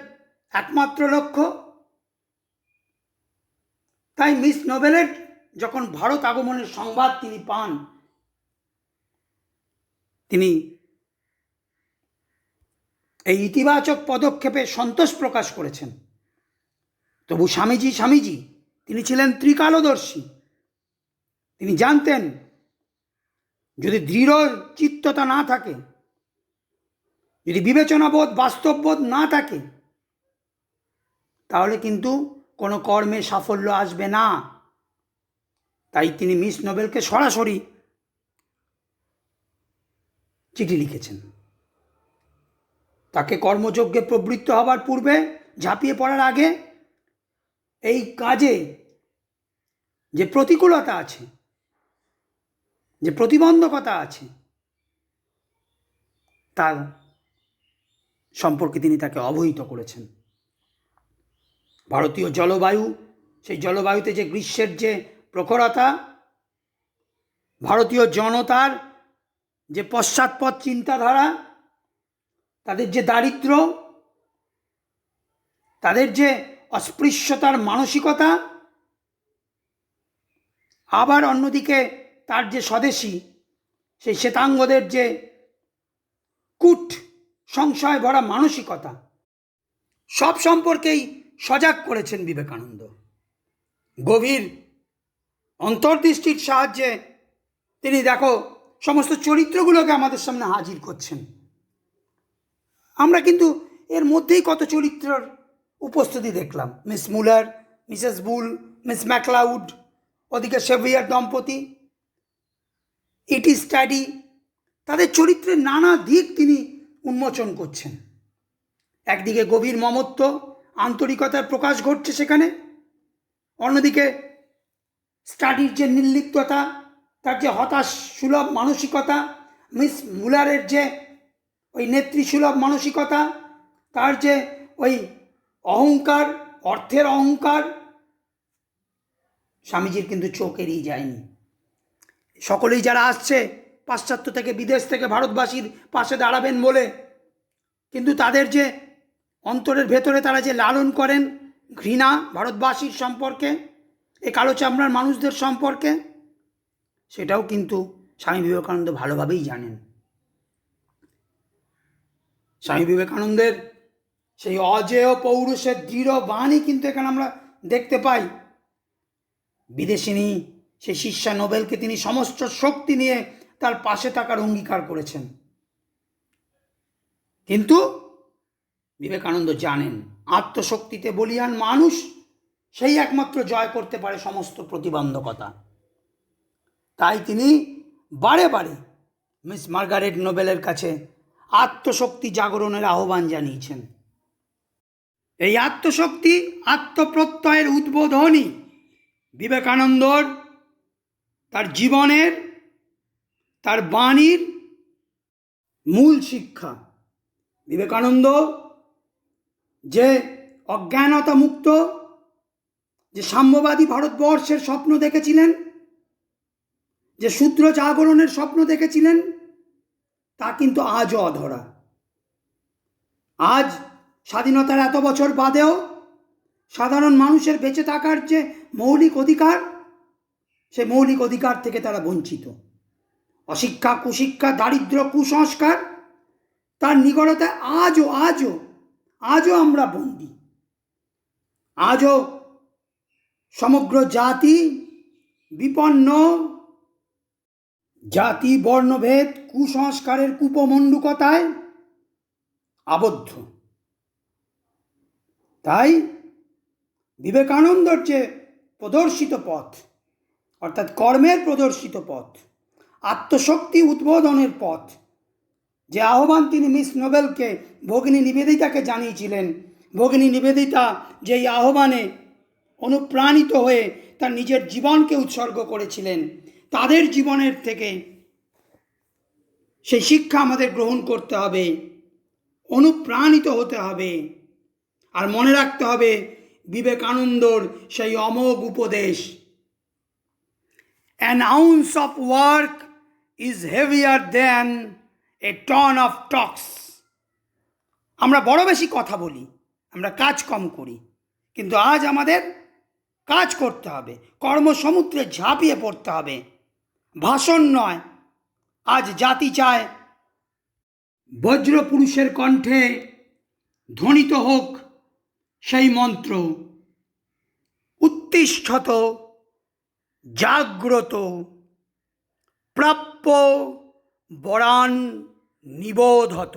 একমাত্র লক্ষ্য। তাই মিস নোবেলের যখন ভারত আগমনের সংবাদ তিনি পান, তিনি এই ইতিবাচক পদক্ষেপে সন্তোষ প্রকাশ করেছেন। তবু স্বামীজি তিনি ছিলেন ত্রিকালদর্শী। তিনি জানতেন যদি দৃঢ় চিত্ততা না থাকে, যদি বিবেচনাবোধ, বাস্তববোধ না থাকে, তাহলে কিন্তু কোনো কর্মে সাফল্য আসবে না। তাই তিনি মিস নোবেলকে সরাসরি চিঠি লিখেছেন। তাকে কর্মযজ্ঞে প্রবৃত্ত হবার পূর্বে, ঝাঁপিয়ে পড়ার আগে এই কাজে যে প্রতিকূলতা আছে, যে প্রতিবন্ধকতা আছে, তার সম্পর্কে তিনি তাকে অবহিত করেছেন। ভারতীয় জলবায়ু, সেই জলবায়ুতে যে গ্রীষ্মের যে প্রখরতা, ভারতীয় জনতার যে পশ্চাৎপদ চিন্তাধারা, তাদের যে দারিদ্র্য, তাদের যে অস্পৃশ্যতার মানসিকতা, আবার অন্যদিকে তার যে স্বদেশী, সেই শ্বেতাঙ্গদের যে কূট সংশয় ভরা মানসিকতা, সব সম্পর্কেই সজাগ করেছেন বিবেকানন্দ। গভীর অন্তর্দৃষ্টির সাহায্যে তিনি দেখো সমস্ত চরিত্রগুলোকে আমাদের সামনে হাজির করছেন। আমরা কিন্তু এর মধ্যেই কত চরিত্রের উপস্থিতি দেখলাম। Miss Muller, Mrs Bull, Miss MacLeod, ওদিকে সেভিয়ার দম্পতি, ইটি স্টাডি, তাদের চরিত্রের নানা দিক তিনি উন্মোচন করছেন। একদিকে গভীর মমত্ব, আন্তরিকতার প্রকাশ ঘটছে সেখানে, অন্যদিকে স্টাডির যে নির্লিপ্ততা, তার যে হতাশ সুলভ মানসিকতা, মিস মুলারের যে ওই নেত্রীসুলভ মানসিকতা, তার যে ওই অহংকার, অর্থের অহংকার, স্বামীজির কিন্তু চোখ এড়িয়ে যায়নি। সকলেই যারা আসছে পাশ্চাত্য থেকে, বিদেশ থেকে ভারতবাসীর পাশে দাঁড়াবেন বলে, কিন্তু তাদের যে অন্তরের ভেতরে তারা যে লালন করেন ঘৃণা ভারতবাসীর সম্পর্কে, এই কালো চামড়ার মানুষদের সম্পর্কে, সেটাও কিন্তু স্বামী বিবেকানন্দ ভালোভাবেই জানেন। স্বামী বিবেকানন্দের সেই অজেয় পৌরুষের দৃঢ় বাণী কিন্তু এখানে আমরা দেখতে পাই। বিদেশিনী সেই শিষ্যা নোবেলকে তিনি সমস্ত শক্তি নিয়ে তার পাশে থাকার অঙ্গীকার করেছেন। কিন্তু বিবেকানন্দ জানেন আত্মশক্তিতে বলীয়ান মানুষ সেই একমাত্র জয় করতে পারে সমস্ত প্রতিবন্ধকতা। তাই তিনি বারে বারে মিস মার্গারেট নোবেলের কাছে আত্মশক্তি জাগরণের আহ্বান জানিয়েছেন। এই আত্মশক্তি, আত্মপ্রত্যয়ের উদ্বোধনী বিবেকানন্দর তার জীবনের, তার বাণীর মূল শিক্ষা। বিবেকানন্দ যে অজ্ঞানতা মুক্ত, যে সাম্যবাদী ভারতবর্ষের স্বপ্ন দেখেছিলেন, যে শূদ্র জাগরণের স্বপ্ন দেখেছিলেন, তা কিন্তু আজও অধরা। আজ স্বাধীনতার এত বছর বাদেও সাধারণ মানুষের বেঁচে থাকার যে মৌলিক অধিকার, সে মৌলিক অধিকার থেকে তারা বঞ্চিত। অশিক্ষা, কুশিক্ষা, দারিদ্র, কুসংস্কার, তার নিগড়তায় আজও আমরা বন্দী। আজও সমগ্র জাতি বিপন্ন, জাতি বর্ণভেদ কুসংস্কারের কুপমণ্ডুকতায় আবদ্ধ। তাই বিবেকানন্দর যে প্রদর্শিত পথ, অর্থাৎ কর্মের প্রদর্শিত পথ, আত্মশক্তি উদ্বোধনের পথ, যে আহ্বান তিনি মিস নোবেলকে, ভগিনী নিবেদিতাকে জানিয়েছিলেন, ভগিনী নিবেদিতা যেই আহ্বানে অনুপ্রাণিত হয়ে তার নিজের জীবনকে উৎসর্গ করেছিলেন, তাদের জীবনের থেকে সেই শিক্ষা আমাদের গ্রহণ করতে হবে, অনুপ্রাণিত হতে হবে। আর মনে রাখতে হবে বিবেকানন্দর সেই অমোঘ উপদেশ, an ounce of work is heavier than a ton of talks. আমরা বড় বেশি কথা বলি, আমরা কাজ কম করি, কিন্তু আজ আমাদের কাজ করতে হবে, কর্মসমুদ্রে ঝাঁপিয়ে পড়তে হবে, ভাষণ নয়। আজ জাতি চায় বজ্রপুরুষের কণ্ঠে ধ্বনিত হোক সেই মন্ত্র, উত্তিষ্ঠত, জাগ্রত, প্রাপ্য বরান নিবোধত।